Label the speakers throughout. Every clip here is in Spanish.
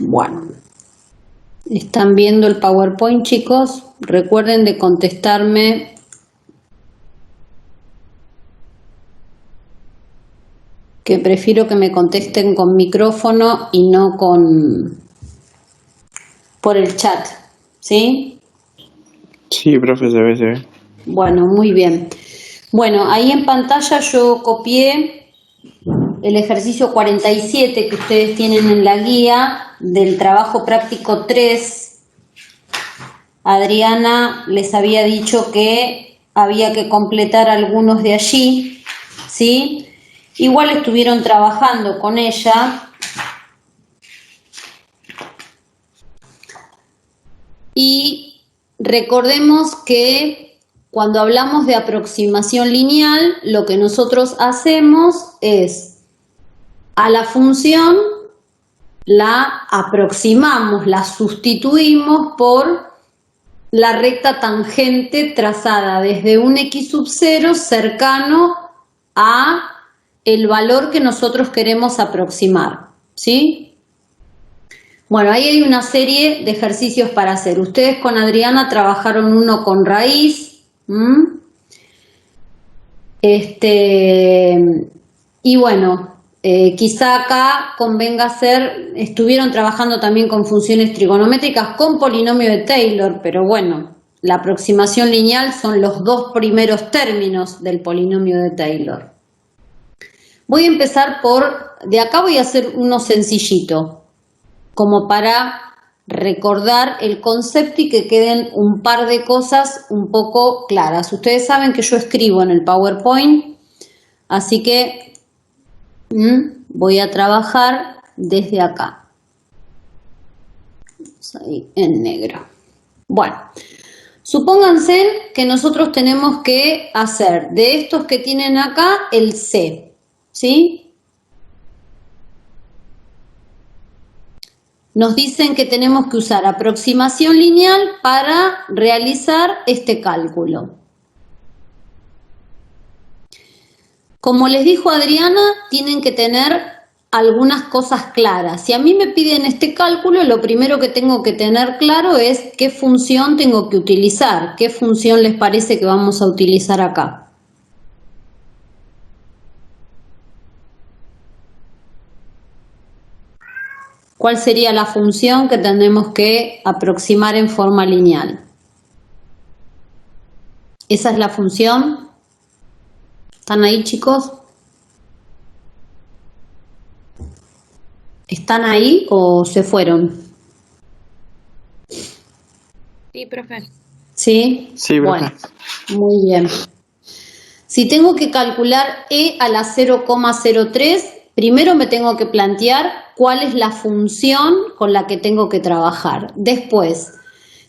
Speaker 1: Bueno, ¿están viendo el PowerPoint, chicos? Recuerden de contestarme. Que prefiero que me contesten con micrófono y no por el chat, ¿sí?
Speaker 2: Sí, profe, se ve.
Speaker 1: Bueno, muy bien. Bueno, ahí en pantalla yo copié el ejercicio 47 que ustedes tienen en la guía del trabajo práctico 3. Adriana les había dicho que había que completar algunos de allí, ¿sí? Igual estuvieron trabajando con ella. Y recordemos que cuando hablamos de aproximación lineal, lo que nosotros hacemos es a la función la aproximamos, la sustituimos por la recta tangente trazada desde un x sub 0 cercano a el valor que nosotros queremos aproximar, ¿sí? Bueno, ahí hay una serie de ejercicios para hacer. Ustedes con Adriana trabajaron uno con raíz. Y bueno, quizá acá convenga hacer, estuvieron trabajando también con funciones trigonométricas con polinomio de Taylor, pero bueno, la aproximación lineal son los dos primeros términos del polinomio de Taylor. Voy a empezar de acá voy a hacer uno sencillito, como para recordar el concepto y que queden un par de cosas un poco claras. Ustedes saben que yo escribo en el PowerPoint, así que voy a trabajar desde acá. Ahí en negro. Bueno, supónganse que nosotros tenemos que hacer de estos que tienen acá el C, ¿sí? Nos dicen que tenemos que usar aproximación lineal para realizar este cálculo. Como les dijo Adriana, tienen que tener algunas cosas claras. Si a mí me piden este cálculo, lo primero que tengo que tener claro es qué función tengo que utilizar. ¿Qué función les parece que vamos a utilizar acá? ¿Cuál sería la función que tenemos que aproximar en forma lineal? ¿Esa es la función? ¿Están ahí, chicos? ¿Están ahí o se fueron?
Speaker 3: Sí, profe.
Speaker 1: ¿Sí?
Speaker 2: Sí, profe.
Speaker 1: Bueno, muy bien. Si tengo que calcular e a la 0,03, primero me tengo que plantear cuál es la función con la que tengo que trabajar. Después,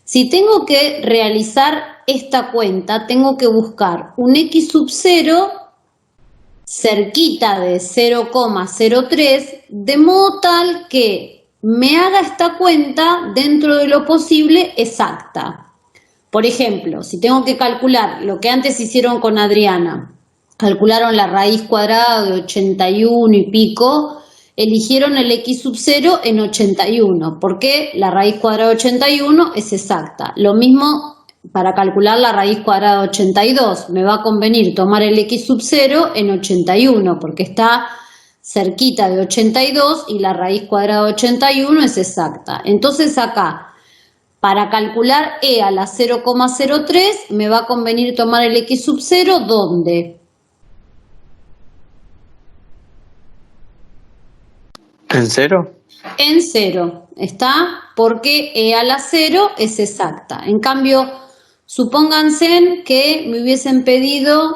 Speaker 1: si tengo que realizar esta cuenta, tengo que buscar un x sub 0 cerquita de 0,03, de modo tal que me haga esta cuenta dentro de lo posible exacta. Por ejemplo, si tengo que calcular lo que antes hicieron con Adriana, calcularon la raíz cuadrada de 81 y pico, eligieron el x sub 0 en 81, porque la raíz cuadrada de 81 es exacta. Lo mismo para calcular la raíz cuadrada de 82, me va a convenir tomar el x sub 0 en 81, porque está cerquita de 82 y la raíz cuadrada de 81 es exacta. Entonces acá, para calcular e a la 0,03 me va a convenir tomar el x sub 0, ¿dónde?
Speaker 2: ¿En 0?
Speaker 1: En 0, ¿está? Porque e a la 0 es exacta. En cambio, supónganse que me hubiesen pedido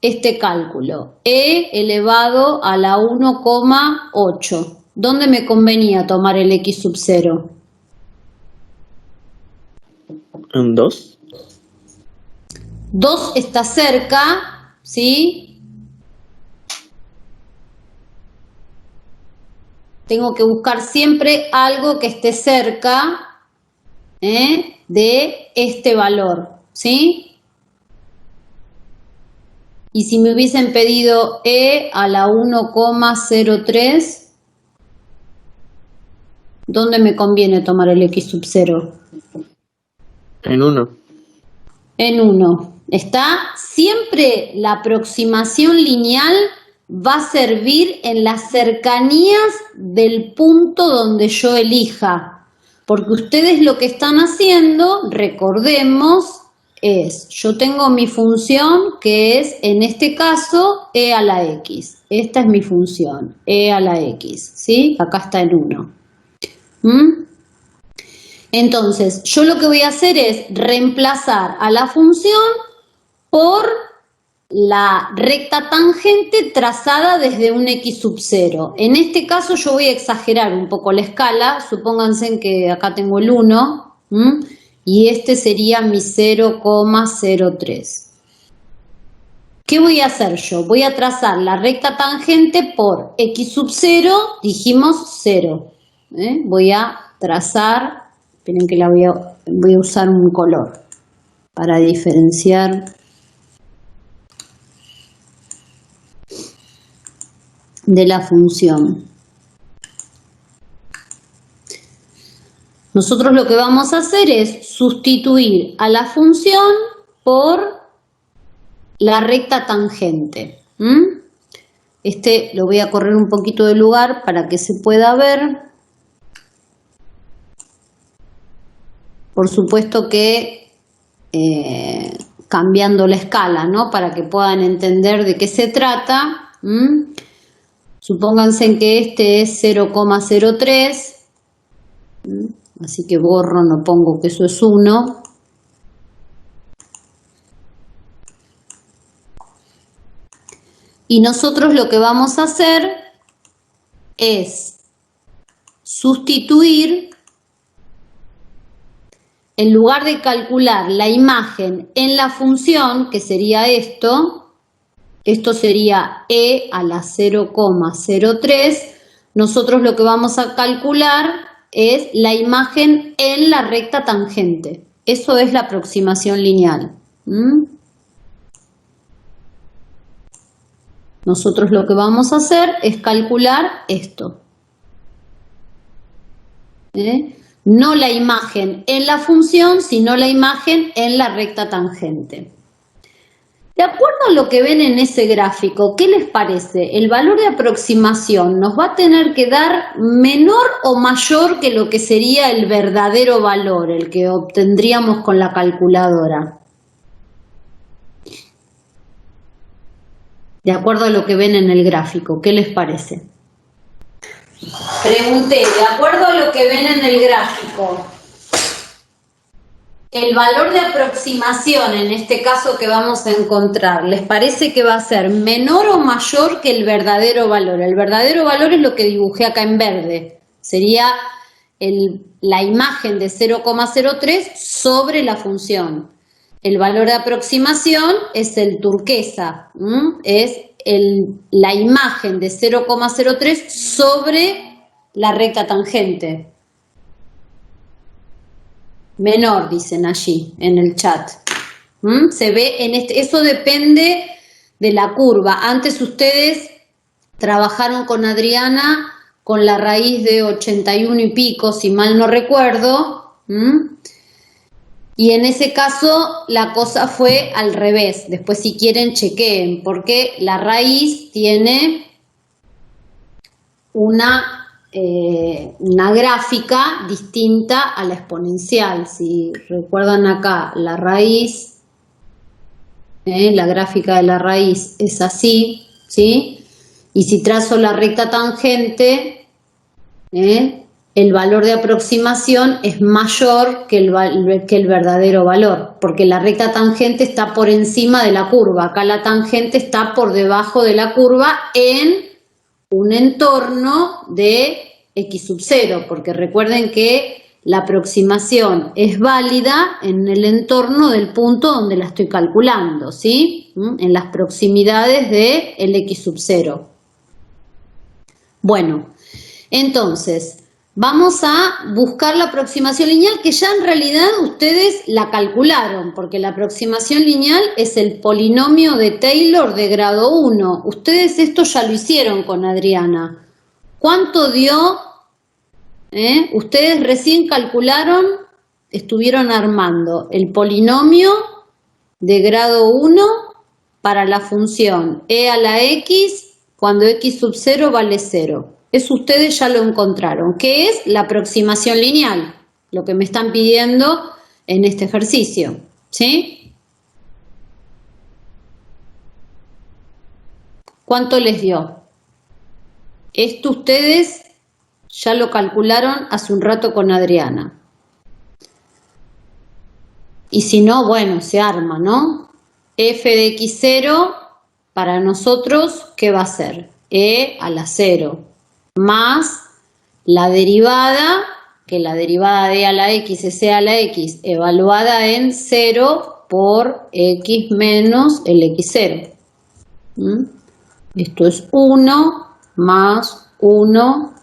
Speaker 1: este cálculo, e elevado a la 1,8. ¿Dónde me convenía tomar el x sub 0?
Speaker 2: ¿En 2?
Speaker 1: 2 está cerca, ¿sí? Tengo que buscar siempre algo que esté cerca de este valor, ¿sí? Y si me hubiesen pedido e a la 1,03, ¿Dónde me conviene tomar el x sub 0?
Speaker 2: En 1.
Speaker 1: En 1. Está siempre la aproximación lineal va a servir en las cercanías del punto donde yo elija. Porque ustedes lo que están haciendo, recordemos, es, yo tengo mi función que es, en este caso, e a la x. Esta es mi función, e a la x, ¿sí? Acá está el 1. Entonces, yo lo que voy a hacer es reemplazar a la función por la recta tangente trazada desde un x sub 0. En este caso yo voy a exagerar un poco la escala, supónganse que acá tengo el 1, y este sería mi 0,03. ¿Qué voy a hacer yo? Voy a trazar la recta tangente por x sub 0, dijimos 0. Voy a trazar, esperen que voy a usar un color para diferenciar. De la función. Nosotros lo que vamos a hacer es sustituir a la función por la recta tangente. Este lo voy a correr un poquito de lugar para que se pueda ver. Por supuesto que cambiando la escala, ¿no? Para que puedan entender de qué se trata. Supónganse que este es 0,03, así que borro, no pongo que eso es 1. Y nosotros lo que vamos a hacer es sustituir, en lugar de calcular la imagen en la función, que sería esto sería e a la 0,03, nosotros lo que vamos a calcular es la imagen en la recta tangente. Eso es la aproximación lineal. Nosotros lo que vamos a hacer es calcular esto. No la imagen en la función, sino la imagen en la recta tangente. De acuerdo a lo que ven en ese gráfico, ¿qué les parece? ¿El valor de aproximación nos va a tener que dar menor o mayor que lo que sería el verdadero valor, el que obtendríamos con la calculadora? De acuerdo a lo que ven en el gráfico, ¿qué les parece? Pregunté, de acuerdo a lo que ven en el gráfico, el valor de aproximación, en este caso que vamos a encontrar, ¿les parece que va a ser menor o mayor que el verdadero valor? El verdadero valor es lo que dibujé acá en verde. Sería la imagen de 0,03 sobre la función. El valor de aproximación es el turquesa, es la imagen de 0,03 sobre la recta tangente. Menor, dicen allí en el chat. Se ve en eso depende de la curva. Antes ustedes trabajaron con Adriana con la raíz de 81 y pico, si mal no recuerdo. Y en ese caso la cosa fue al revés. Después si quieren chequeen, porque la raíz tiene una gráfica distinta a la exponencial. Si recuerdan acá la raíz, la gráfica de la raíz es así, ¿sí? Y si trazo la recta tangente, el valor de aproximación es mayor que el verdadero valor, porque la recta tangente está por encima de la curva. Acá la tangente está por debajo de la curva en un entorno de x sub 0, porque recuerden que la aproximación es válida en el entorno del punto donde la estoy calculando, ¿sí? En las proximidades de el x sub 0. Bueno, entonces vamos a buscar la aproximación lineal, que ya en realidad ustedes la calcularon, porque la aproximación lineal es el polinomio de Taylor de grado 1. Ustedes esto ya lo hicieron con Adriana. ¿Cuánto dio Ustedes recién calcularon, estuvieron armando el polinomio de grado 1 para la función e a la x cuando x sub 0 vale 0. Eso ustedes ya lo encontraron, que es la aproximación lineal, lo que me están pidiendo en este ejercicio, ¿sí? ¿Cuánto les dio? Esto ustedes ya lo calcularon hace un rato con Adriana. Y si no, bueno, se arma, ¿no? F de x0 para nosotros, ¿qué va a ser? E a la 0 más la derivada, que la derivada de e a la x es e a la x, evaluada en 0 por x menos el x0. Esto es 1 más 1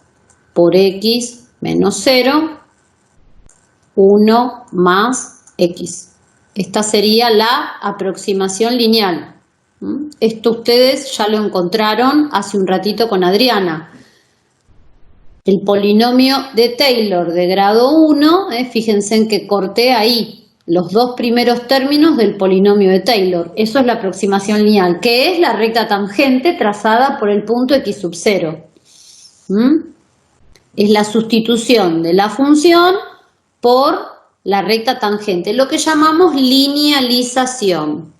Speaker 1: por x menos 0, 1 más x. Esta sería la aproximación lineal. Esto ustedes ya lo encontraron hace un ratito con Adriana. El polinomio de Taylor de grado 1, fíjense en que corté ahí los dos primeros términos del polinomio de Taylor. Eso es la aproximación lineal, que es la recta tangente trazada por el punto x sub 0. Es la sustitución de la función por la recta tangente, lo que llamamos linealización.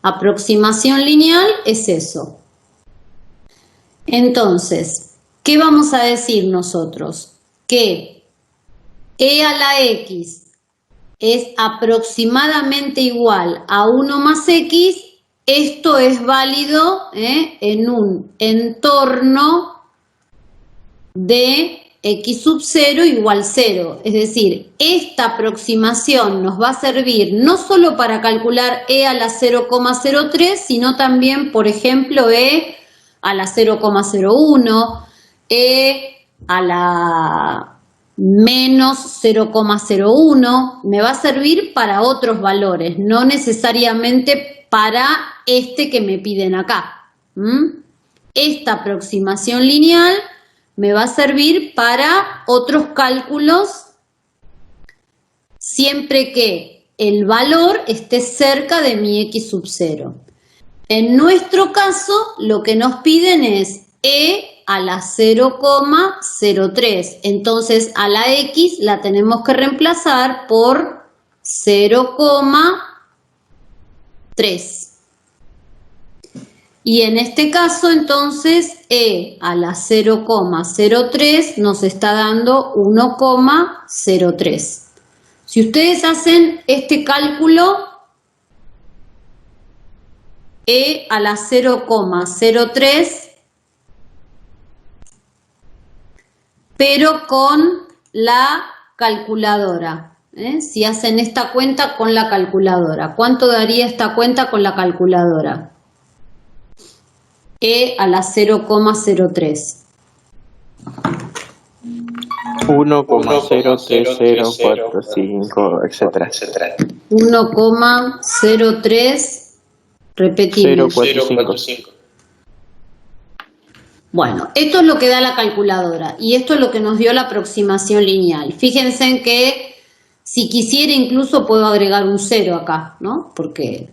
Speaker 1: Aproximación lineal es eso. Entonces, ¿qué vamos a decir nosotros? Que e a la x es aproximadamente igual a 1 más x. Esto es válido en un entorno de x sub 0 igual 0. Es decir, esta aproximación nos va a servir no solo para calcular e a la 0,03, sino también, por ejemplo, e a la 0,01, e a la menos 0,01. Me va a servir para otros valores, no necesariamente para este que me piden acá. Esta aproximación lineal me va a servir para otros cálculos siempre que el valor esté cerca de mi x sub 0. En nuestro caso, lo que nos piden es e a la 0,03. Entonces, a la x la tenemos que reemplazar por 0,3. Y en este caso, entonces, e a la 0,03 nos está dando 1,03. Si ustedes hacen este cálculo, e a la 0,03, pero con la calculadora. Si hacen esta cuenta con la calculadora, ¿cuánto daría esta cuenta con la calculadora? E a la 0,03.
Speaker 2: 1,03045, etcétera.
Speaker 1: 1,03, repetimos.
Speaker 2: 045.
Speaker 1: Bueno, esto es lo que da la calculadora y esto es lo que nos dio la aproximación lineal. Fíjense en que si quisiera incluso puedo agregar un 0 acá, ¿no? Porque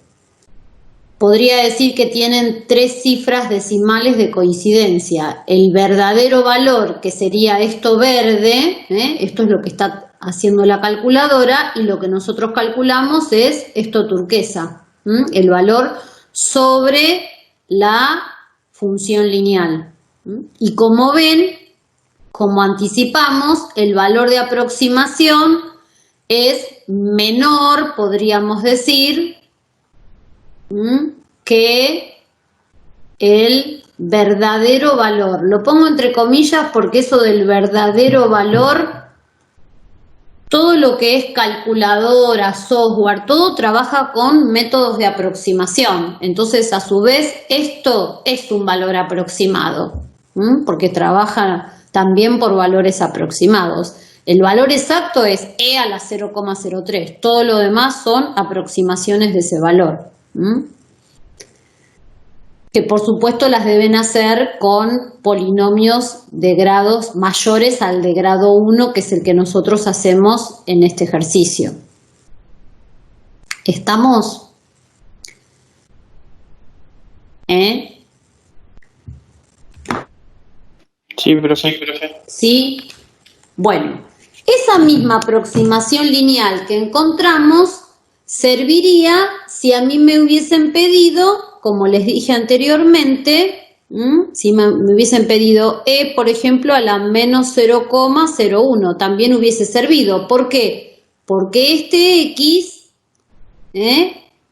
Speaker 1: podría decir que tienen 3 cifras decimales de coincidencia. El verdadero valor, que sería esto verde, esto es lo que está haciendo la calculadora, y lo que nosotros calculamos es esto turquesa, el valor sobre la función lineal. Y como ven, como anticipamos, el valor de aproximación es menor, podríamos decir, que el verdadero valor. Lo pongo entre comillas porque eso del verdadero valor, todo lo que es calculadora, software, todo trabaja con métodos de aproximación. Entonces, a su vez, esto es un valor aproximado, porque trabaja también por valores aproximados. El valor exacto es e a la 0,03. Todo lo demás son aproximaciones de ese valor. que por supuesto las deben hacer con polinomios de grados mayores al de grado 1, que es el que nosotros hacemos en este ejercicio. ¿Estamos?
Speaker 2: Sí, profe.
Speaker 1: ¿Sí? Bueno, esa misma aproximación lineal que encontramos serviría si a mí me hubiesen pedido, como les dije anteriormente, si me hubiesen pedido E, por ejemplo, a la menos 0,01, también hubiese servido. ¿Por qué? Porque este X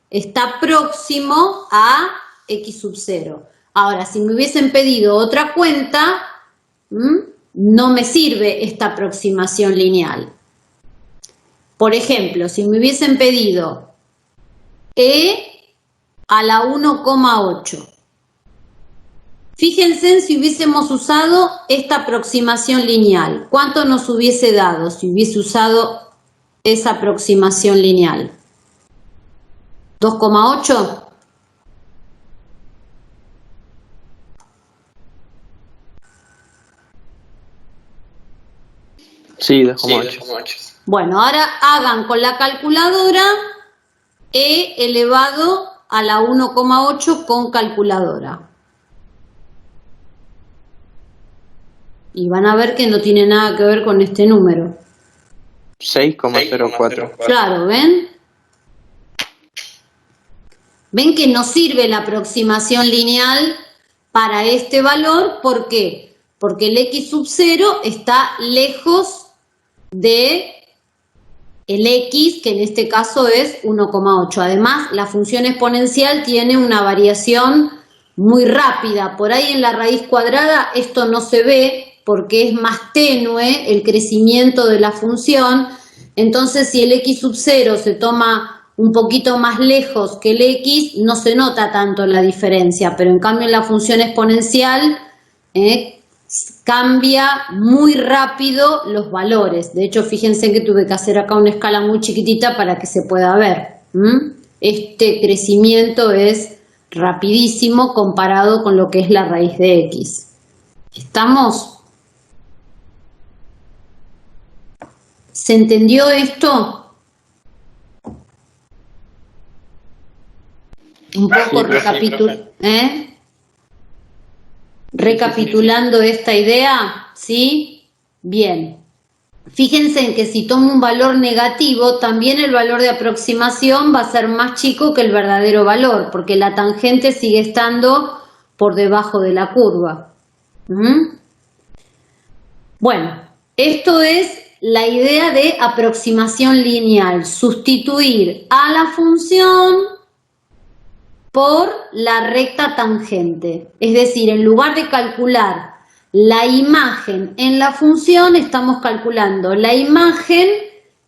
Speaker 1: está próximo a X sub 0. Ahora, si me hubiesen pedido otra cuenta, no me sirve esta aproximación lineal. Por ejemplo, si me hubiesen pedido E a la 1,8. Fíjense en si hubiésemos usado esta aproximación lineal. ¿Cuánto nos hubiese dado si hubiese usado esa aproximación lineal? ¿2,8?
Speaker 2: Sí, 2,8.
Speaker 1: Bueno, ahora hagan con la calculadora E elevado a la 1,8 con calculadora. Y van a ver que no tiene nada que ver con este número.
Speaker 2: 6,04.
Speaker 1: Claro, ¿ven? ¿Ven que no sirve la aproximación lineal para este valor? ¿Por qué? Porque el X sub 0 está lejos de el X, que en este caso es 1,8. Además, la función exponencial tiene una variación muy rápida. Por ahí en la raíz cuadrada esto no se ve porque es más tenue el crecimiento de la función. Entonces, si el X sub 0 se toma un poquito más lejos que el X, no se nota tanto la diferencia. Pero en cambio en la función exponencial cambia muy rápido los valores. De hecho, fíjense que tuve que hacer acá una escala muy chiquitita para que se pueda ver. Este crecimiento es rapidísimo comparado con lo que es la raíz de X. ¿Estamos? ¿Se entendió esto? Un poco recapitulando esta idea, ¿sí? Bien. Fíjense en que si tomo un valor negativo, también el valor de aproximación va a ser más chico que el verdadero valor, porque la tangente sigue estando por debajo de la curva. Bueno, esto es la idea de aproximación lineal, sustituir a la función por la recta tangente. Es decir, en lugar de calcular la imagen en la función, estamos calculando la imagen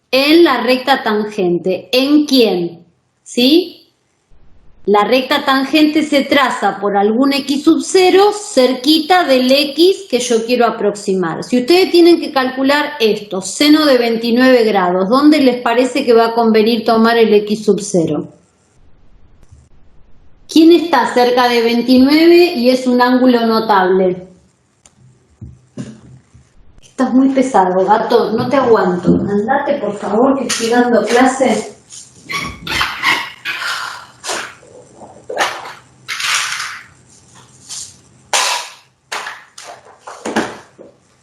Speaker 1: en la recta tangente. ¿En quién? ¿Sí? La recta tangente se traza por algún X sub 0 cerquita del X que yo quiero aproximar. Si ustedes tienen que calcular esto, seno de 29 grados, ¿dónde les parece que va a convenir tomar el X sub 0? ¿Quién está cerca de 29 y es un ángulo notable? Estás muy pesado, gato, no te aguanto. Andate, por favor, que estoy dando clase.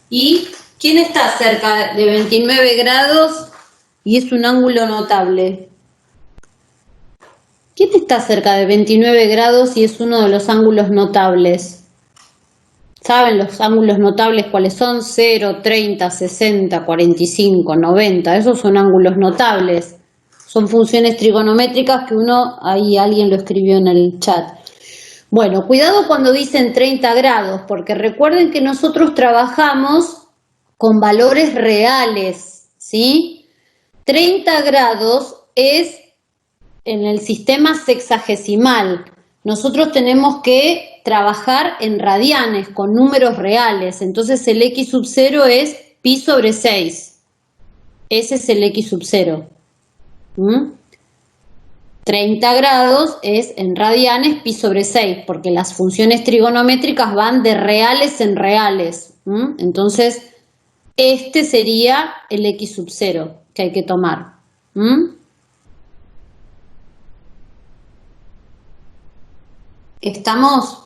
Speaker 1: ¿Y quién está cerca de 29 grados y es un ángulo notable? ¿Quién está cerca de 29 grados y es uno de los ángulos notables? ¿Saben los ángulos notables cuáles son? 0, 30, 60, 45, 90. Esos son ángulos notables. Son funciones trigonométricas que ahí alguien lo escribió en el chat. Bueno, cuidado cuando dicen 30 grados, porque recuerden que nosotros trabajamos con valores reales, ¿sí? 30 grados es en el sistema sexagesimal. Nosotros tenemos que trabajar en radianes, con números reales. Entonces el X sub 0 es pi sobre 6. Ese es el X sub 0. 30 grados es en radianes pi sobre 6, porque las funciones trigonométricas van de reales en reales. Entonces, este sería el x sub 0 que hay que tomar. ¿Estamos?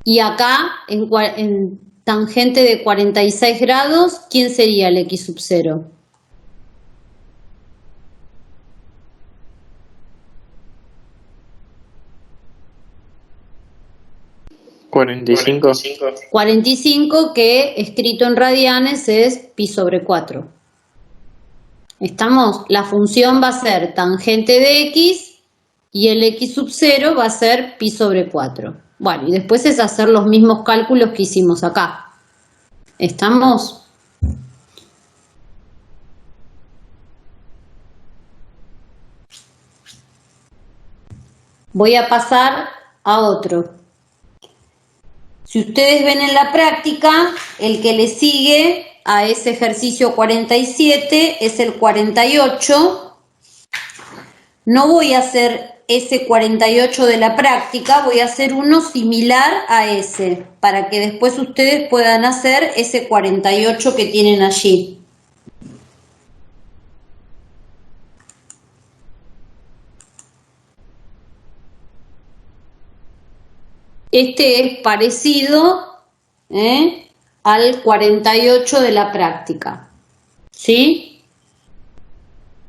Speaker 1: Y acá, en tangente de 46 grados, ¿quién sería el x sub 0?
Speaker 2: ¿45?
Speaker 1: 45, que escrito en radianes es pi sobre 4. ¿Estamos? La función va a ser tangente de x y el x sub 0 va a ser pi sobre 4. Bueno, y después es hacer los mismos cálculos que hicimos acá. ¿Estamos? Voy a pasar a otro. Si ustedes ven en la práctica, el que le sigue a ese ejercicio 47 es el 48. No voy a hacer ese 48 de la práctica, voy a hacer uno similar a ese, para que después ustedes puedan hacer ese 48 que tienen allí. Este es parecido al 48 de la práctica, ¿sí?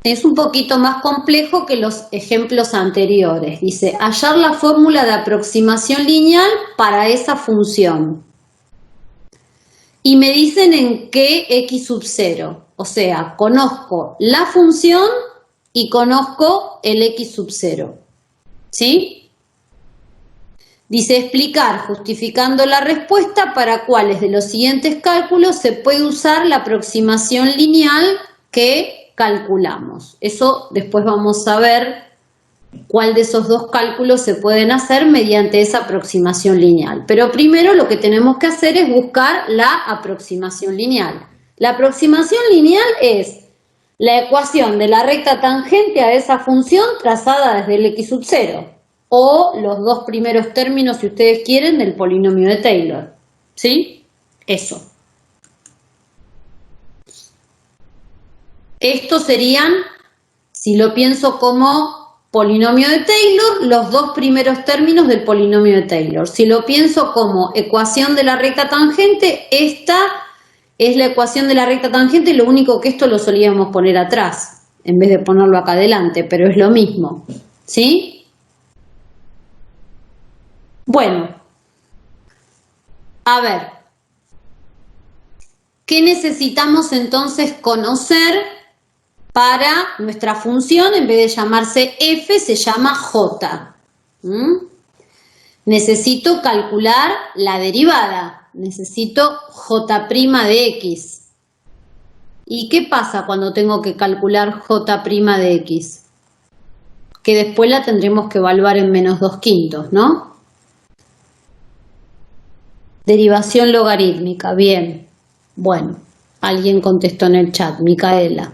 Speaker 1: Es un poquito más complejo que los ejemplos anteriores. Dice, hallar la fórmula de aproximación lineal para esa función. Y me dicen en qué x sub 0. O sea, conozco la función y conozco el x sub 0. ¿Sí? Dice explicar, justificando la respuesta, para cuáles de los siguientes cálculos se puede usar la aproximación lineal que calculamos. Eso después vamos a ver cuál de esos dos cálculos se pueden hacer mediante esa aproximación lineal. Pero primero lo que tenemos que hacer es buscar la aproximación lineal. La aproximación lineal es la ecuación de la recta tangente a esa función trazada desde el x sub 0. O los dos primeros términos, si ustedes quieren, del polinomio de Taylor. ¿Sí? Eso. Estos serían, si lo pienso como polinomio de Taylor, los dos primeros términos del polinomio de Taylor. Si lo pienso como ecuación de la recta tangente, esta es la ecuación de la recta tangente, lo único que esto lo solíamos poner atrás, en vez de ponerlo acá adelante, pero es lo mismo. ¿Sí? Bueno, a ver, ¿qué necesitamos entonces conocer para nuestra función? En vez de llamarse f, se llama j. Necesito calcular la derivada, necesito j' de x. ¿Y qué pasa cuando tengo que calcular j' de x? Que después la tendremos que evaluar en menos 2/5, ¿no? Derivación logarítmica, bien. Bueno, alguien contestó en el chat, Micaela.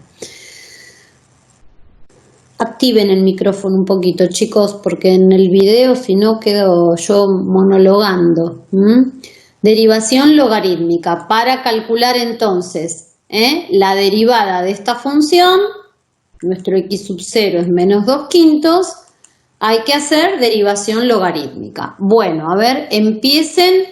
Speaker 1: Activen el micrófono un poquito, chicos, porque en el video si no quedo yo monologando. Derivación logarítmica. Para calcular entonces la derivada de esta función, nuestro x sub 0 es menos 2/5, hay que hacer derivación logarítmica. Bueno, a ver, empiecen.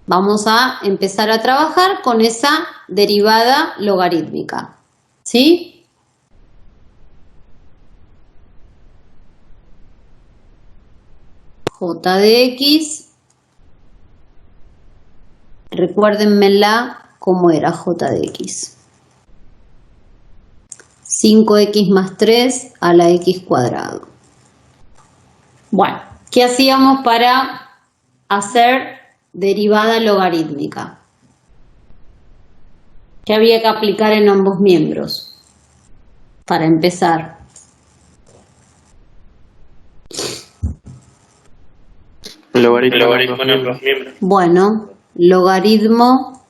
Speaker 1: Vamos a empezar a trabajar con esa derivada logarítmica. ¿Sí? J de x. Recuérdenmela cómo era j de x. 5x más 3 a la x cuadrado. Bueno, ¿qué hacíamos para hacer derivada logarítmica? ¿Qué había que aplicar en ambos miembros? Para empezar.
Speaker 2: Logaritmo en ambos miembros.
Speaker 1: Bueno, logaritmo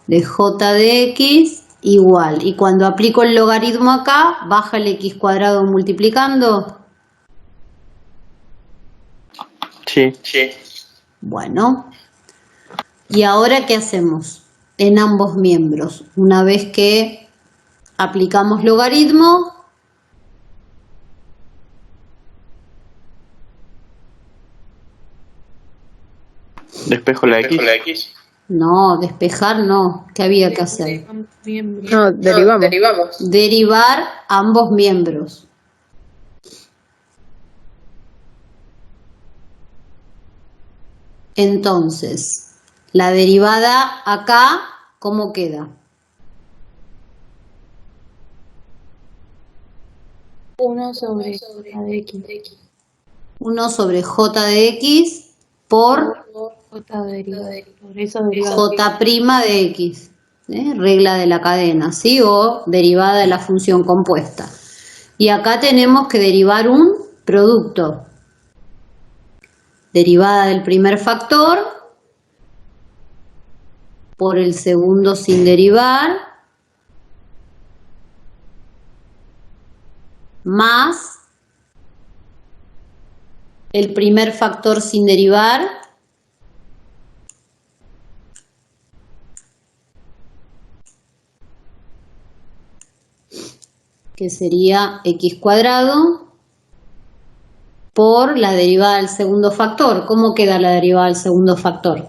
Speaker 1: de j de x igual. Y cuando aplico el logaritmo acá, baja el x cuadrado multiplicando.
Speaker 2: Sí.
Speaker 1: Bueno, ¿y ahora qué hacemos? En ambos miembros, una vez que aplicamos logaritmo,
Speaker 2: Despejo la X.
Speaker 1: no, despejar no, ¿qué había que hacer?
Speaker 3: Miembros.
Speaker 4: No, derivamos.
Speaker 1: Derivar ambos miembros. Entonces, la derivada acá, ¿cómo queda?
Speaker 3: 1 sobre J de X.
Speaker 1: 1 sobre j de x por
Speaker 3: J derivada. Por eso derivada.
Speaker 1: j' de x. Regla de la cadena, ¿sí? O derivada de la función compuesta. Y acá tenemos que derivar un producto. Derivada del primer factor por el segundo sin derivar, más el primer factor sin derivar, que sería x cuadrado, por la derivada del segundo factor. ¿Cómo queda la derivada del segundo factor?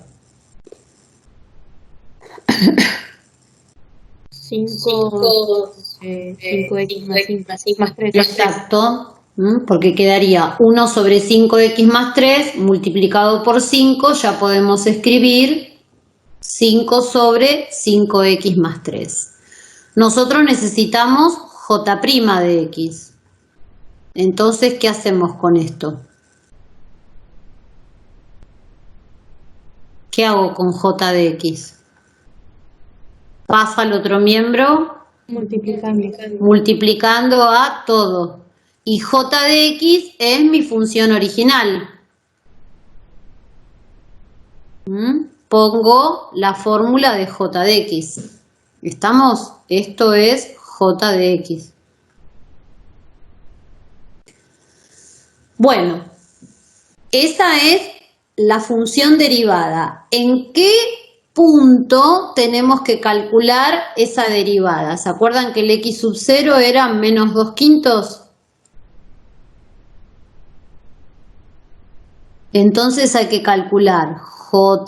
Speaker 3: 5x más 3.
Speaker 1: Exacto, porque quedaría 1 sobre 5x más 3 multiplicado por 5, ya podemos escribir 5 sobre 5x más 3. Nosotros necesitamos j' de x. Entonces, ¿qué hacemos con esto? ¿Qué hago con j de x? Paso al otro miembro multiplicando a todo. Y j de x es mi función original. Pongo la fórmula de j de x. ¿Estamos? Esto es j de x. Bueno, esa es la función derivada. ¿En qué punto tenemos que calcular esa derivada? ¿Se acuerdan que el x sub 0 era menos 2/5? Entonces hay que calcular j'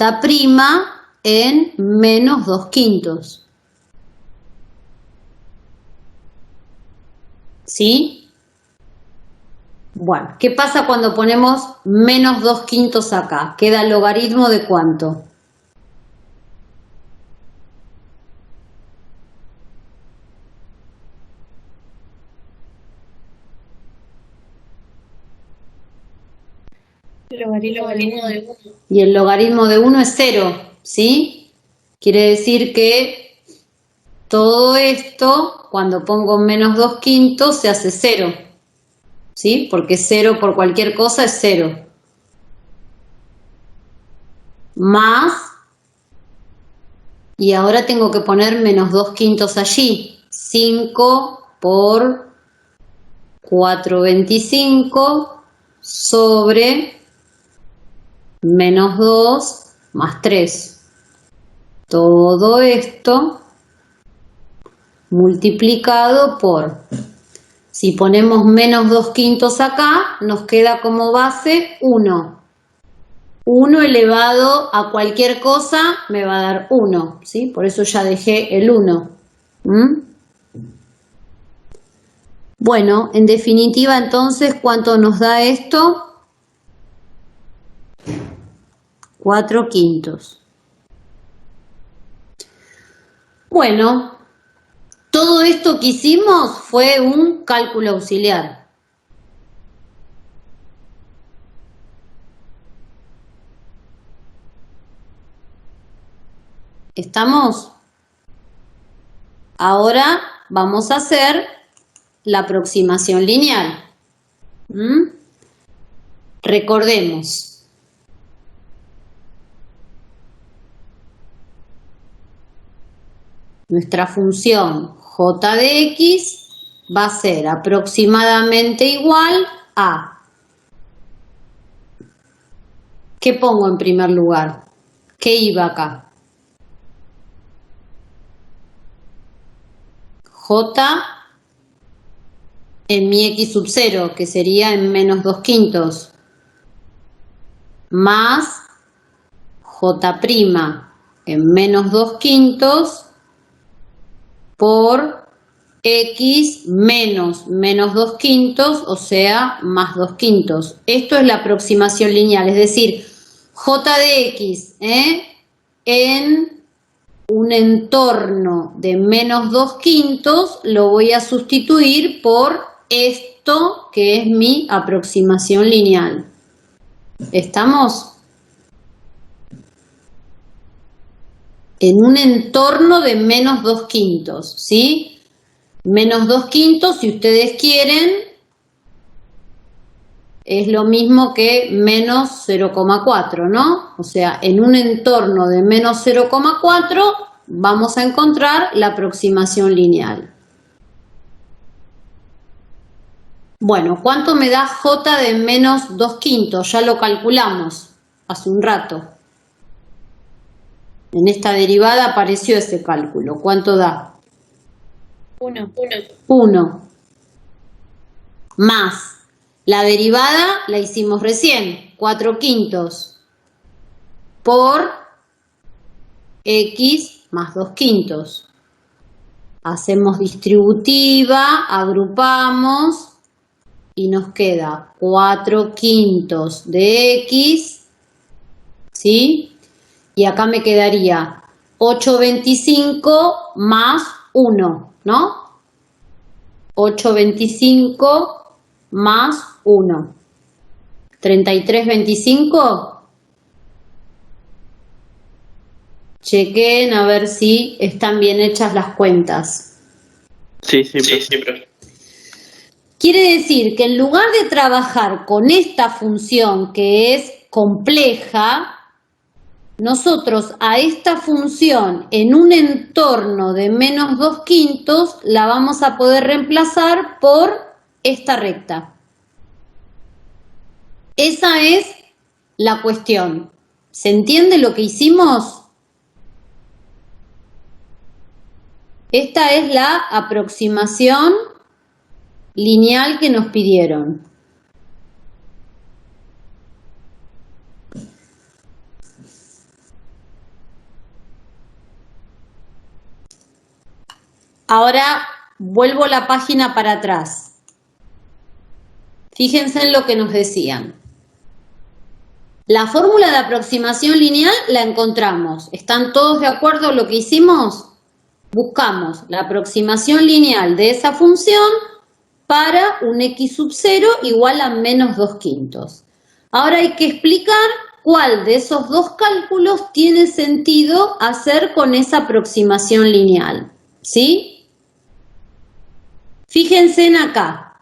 Speaker 1: en menos 2/5. ¿Sí? Bueno, ¿qué pasa cuando ponemos menos 2/5 acá? ¿Queda el logaritmo de cuánto?
Speaker 3: Logaritmo de 1.
Speaker 1: Y el logaritmo de 1 es 0, ¿sí? Quiere decir que todo esto, cuando pongo menos 2/5, se hace 0, ¿sí? Porque 0 por cualquier cosa es 0. Más, y ahora tengo que poner menos 2/5 allí. 5 por 4/25 sobre menos 2 más 3. Todo esto multiplicado por, si ponemos menos 2/5 acá, nos queda como base 1. 1 elevado a cualquier cosa me va a dar 1, ¿sí? Por eso ya dejé el 1. Bueno, en definitiva, entonces, ¿cuánto nos da esto? 4/5. Bueno, todo esto que hicimos fue un cálculo auxiliar. ¿Estamos? Ahora vamos a hacer la aproximación lineal. Recordemos. nuestra función j de x va a ser aproximadamente igual a... ¿Qué pongo en primer lugar? ¿Qué iba acá? J en mi x sub 0, que sería en menos 2/5, más j' en menos 2/5 por x menos 2/5, o sea, más 2/5. Esto es la aproximación lineal, es decir, j de x en un entorno de menos 2/5 lo voy a sustituir por esto que es mi aproximación lineal. ¿Estamos? En un entorno de menos 2/5, ¿sí? Menos 2/5, si ustedes quieren, es lo mismo que menos 0,4, ¿no? O sea, en un entorno de menos 0,4 vamos a encontrar la aproximación lineal. Bueno, ¿cuánto me da j de menos 2/5? Ya lo calculamos hace un rato. En esta derivada apareció ese cálculo. ¿Cuánto da?
Speaker 3: 1.
Speaker 1: 1. Más la derivada la hicimos recién, 4/5 por x más 2/5. Hacemos distributiva, agrupamos y nos queda 4/5 de x, ¿sí? Y acá me quedaría 8/25 más 1, ¿no? 8/25 más 1. 33/25. Chequen a ver si están bien hechas las cuentas.
Speaker 2: Sí, pero...
Speaker 1: Quiere decir que en lugar de trabajar con esta función que es compleja, nosotros a esta función en un entorno de menos 2/5 la vamos a poder reemplazar por esta recta. Esa es la cuestión. ¿Se entiende lo que hicimos? Esta es la aproximación lineal que nos pidieron. Ahora vuelvo la página para atrás. Fíjense en lo que nos decían. La fórmula de aproximación lineal la encontramos. ¿Están todos de acuerdo en lo que hicimos? Buscamos la aproximación lineal de esa función para un x sub 0 igual a menos 2/5. Ahora hay que explicar cuál de esos dos cálculos tiene sentido hacer con esa aproximación lineal. ¿Sí? Fíjense en acá.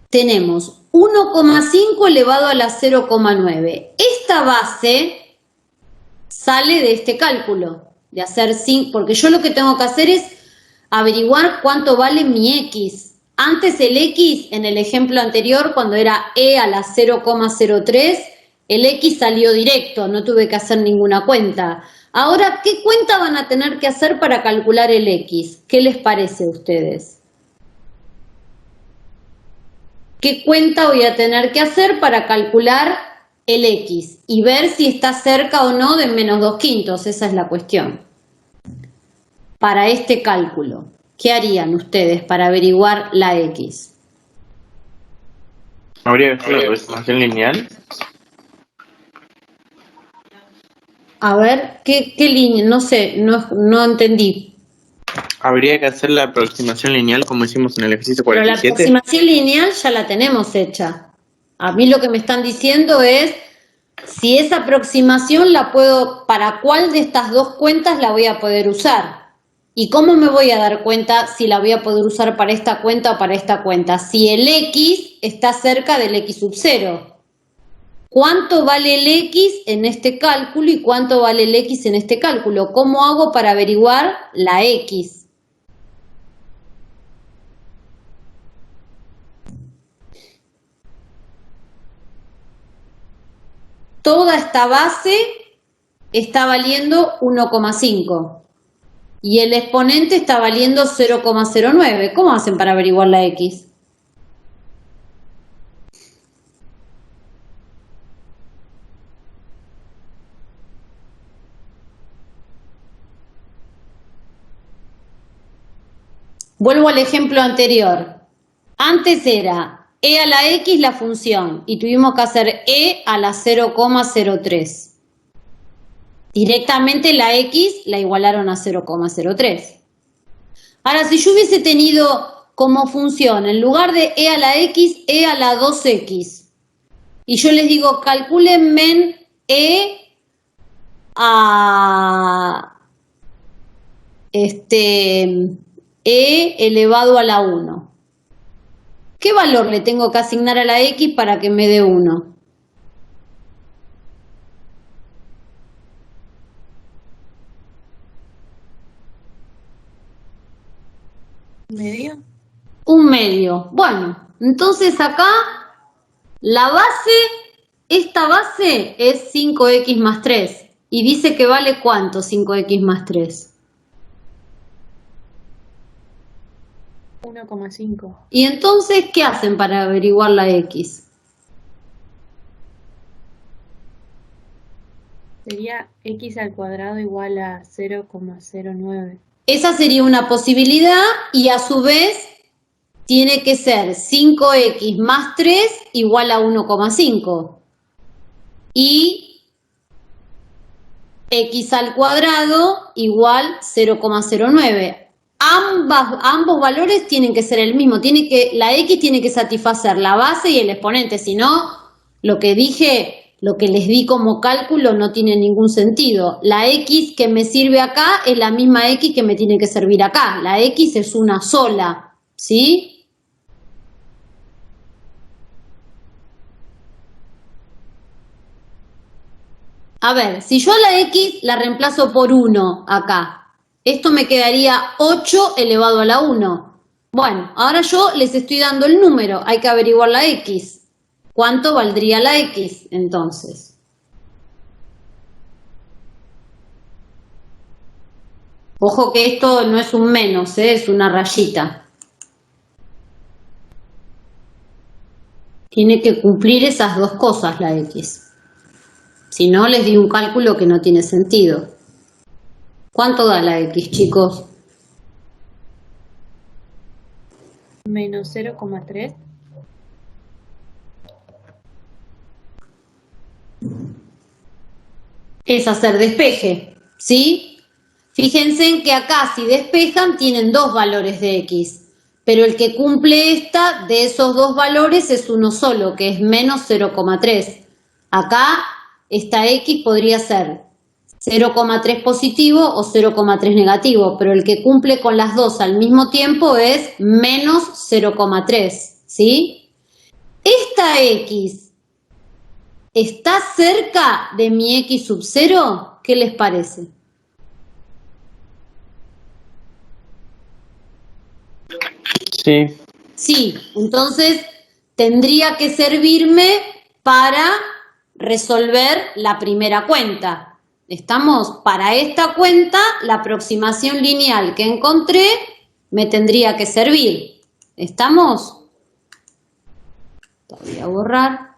Speaker 1: Tenemos 1,5 elevado a la 0,9. Esta base sale de este cálculo, de hacer 5, porque yo lo que tengo que hacer es averiguar cuánto vale mi x. Antes el x, en el ejemplo anterior, cuando era e a la 0,03, el x salió directo, no tuve que hacer ninguna cuenta. Ahora, ¿qué cuenta van a tener que hacer para calcular el x? ¿Qué les parece a ustedes? ¿Qué cuenta voy a tener que hacer para calcular el x? Y ver si está cerca o no de menos 2/5, esa es la cuestión. Para este cálculo, ¿qué harían ustedes para averiguar la x?
Speaker 2: ¿Habría que hacer la aproximación lineal?
Speaker 1: A ver, ¿qué línea? No sé, no entendí.
Speaker 2: Habría que hacer la aproximación lineal como hicimos en el ejercicio
Speaker 1: Pero la
Speaker 2: 47.
Speaker 1: aproximación lineal ya la tenemos hecha. A mí lo que me están diciendo es si esa aproximación la puedo, ¿para cuál de estas dos cuentas la voy a poder usar? ¿Y cómo me voy a dar cuenta si la voy a poder usar para esta cuenta o para esta cuenta? Si el x está cerca del x sub 0. ¿cuánto vale el X en este cálculo y cuánto vale el X en este cálculo? ¿Cómo hago para averiguar la X? Toda esta base está valiendo 1,5 y el exponente está valiendo 0,09. ¿Cómo hacen para averiguar la X? Vuelvo al ejemplo anterior. Antes era e a la X la función y tuvimos que hacer e a la 0,03. Directamente la X la igualaron a 0,03. Ahora, si yo hubiese tenido como función, en lugar de e a la X, e a la 2X, y yo les digo, calcúlenme e a e elevado a la 1. ¿Qué valor le tengo que asignar a la X para que me dé 1?
Speaker 3: ¿Medio?
Speaker 1: Un medio. Bueno, entonces acá la base, esta base es 5x más 3. Y dice que vale ¿cuánto 5x más 3?
Speaker 3: 1,5.
Speaker 1: Y entonces, ¿qué hacen para averiguar la X?
Speaker 3: Sería x al cuadrado igual a 0,09.
Speaker 1: Esa sería una posibilidad y a su vez tiene que ser 5x más 3 igual a 1,5. Y x al cuadrado igual 0,09. Ambos valores tienen que ser el mismo. La X tiene que satisfacer la base y el exponente. Si no, lo que dije, lo que les di como cálculo no tiene ningún sentido. La X que me sirve acá es la misma X que me tiene que servir acá. La X es una sola, ¿sí? A ver, si yo a la X la reemplazo por 1 acá, esto me quedaría 8 elevado a la 1. Bueno, ahora yo les estoy dando el número, hay que averiguar la X. ¿Cuánto valdría la X entonces? Ojo que esto no es un menos, es una rayita. Tiene que cumplir esas dos cosas la X. Si no, les di un cálculo que no tiene sentido. ¿Cuánto da la X, chicos?
Speaker 3: Menos 0,3.
Speaker 1: Es hacer despeje, ¿sí? Fíjense en que acá si despejan tienen dos valores de X, pero el que cumple de esos dos valores es uno solo, que es menos 0,3. Acá esta X podría ser 0,3 positivo o 0,3 negativo, pero el que cumple con las dos al mismo tiempo es menos 0,3, ¿sí? Esta X está cerca de mi X sub 0, ¿qué les parece?
Speaker 2: Sí.
Speaker 1: Sí, entonces tendría que servirme para resolver la primera cuenta. ¿Estamos? Para esta cuenta, la aproximación lineal que encontré me tendría que servir. ¿Estamos? Voy a borrar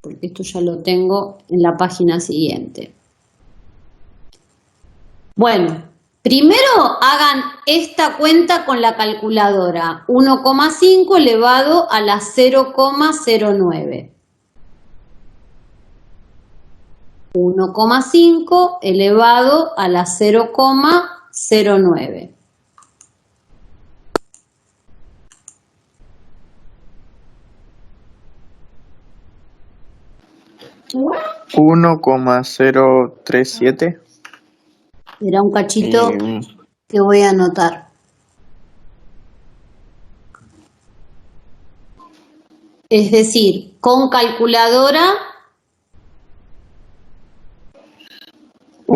Speaker 1: porque esto ya lo tengo en la página siguiente. Bueno, primero hagan esta cuenta con la calculadora. 1,5 elevado a la 0,09. 1,5 elevado a la 0,09.
Speaker 2: $1,037.
Speaker 1: Era un cachito que voy a anotar. Es decir, con calculadora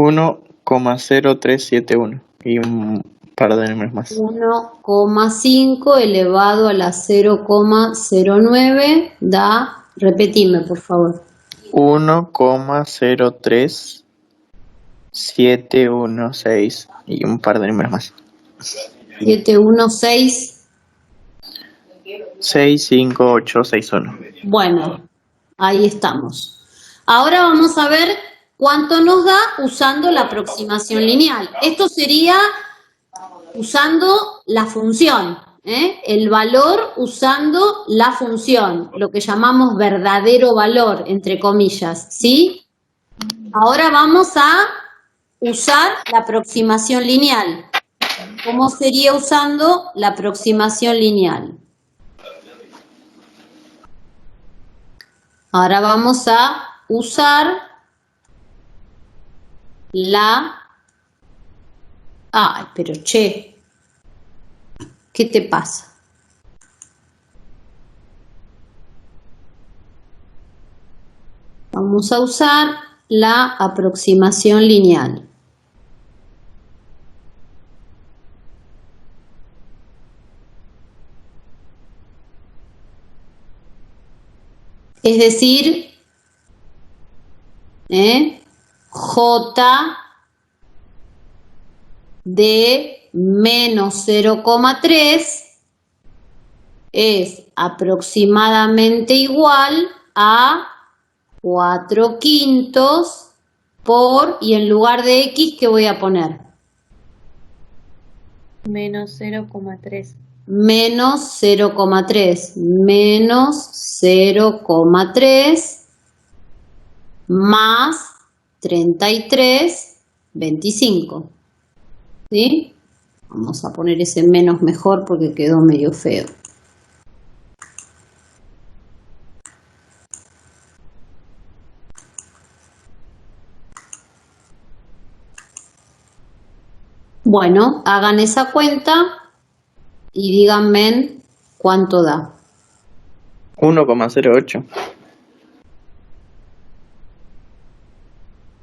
Speaker 2: 1,0371 y un par de números más.
Speaker 1: 1,5 elevado a la 0,09 da, repetime por favor.
Speaker 2: 1,03716 y un par de números más.
Speaker 1: 716.
Speaker 2: 65861.
Speaker 1: Bueno, ahí estamos. Ahora vamos a ver cuánto nos da usando la aproximación lineal. Esto sería usando la función, el valor usando la función, lo que llamamos verdadero valor, entre comillas, ¿sí? Ahora vamos a usar la aproximación lineal. ¿Cómo sería usando la aproximación lineal? Ahora vamos a usar la... Ay, pero che, ¿qué te pasa? Vamos a usar la aproximación lineal. Es decir, J de menos 0,3 es aproximadamente igual a 4/5 por, y en lugar de X, ¿qué voy a poner?
Speaker 3: Menos 0,3.
Speaker 1: Menos 0,3. Menos 0,3 más 33,25. ¿Sí? Vamos a poner ese menos mejor porque quedó medio feo. Bueno, hagan esa cuenta y díganme cuánto da.
Speaker 2: 1,08.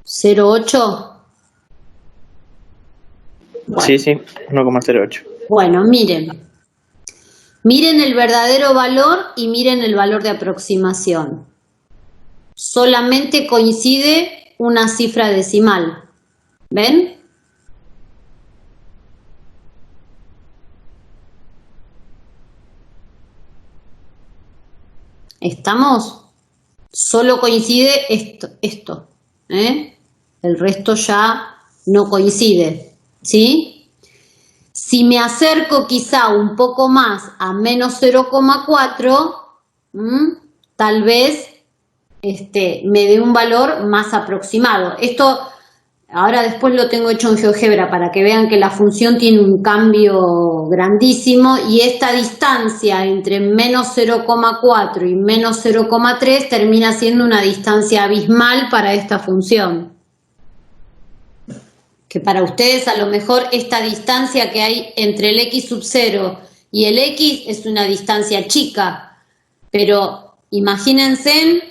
Speaker 1: 0,8. Bueno.
Speaker 2: Sí, 1,08.
Speaker 1: Bueno, miren. Miren el verdadero valor y miren el valor de aproximación. Solamente coincide una cifra decimal. ¿Ven? ¿Estamos? Solo coincide esto. El resto ya no coincide. ¿Sí? Si me acerco quizá un poco más a menos 0,4, tal vez me dé un valor más aproximado. Esto ahora después lo tengo hecho en GeoGebra para que vean que la función tiene un cambio grandísimo y esta distancia entre menos 0,4 y menos 0,3 termina siendo una distancia abismal para esta función. Que para ustedes a lo mejor esta distancia que hay entre el x sub 0 y el x es una distancia chica, pero imagínense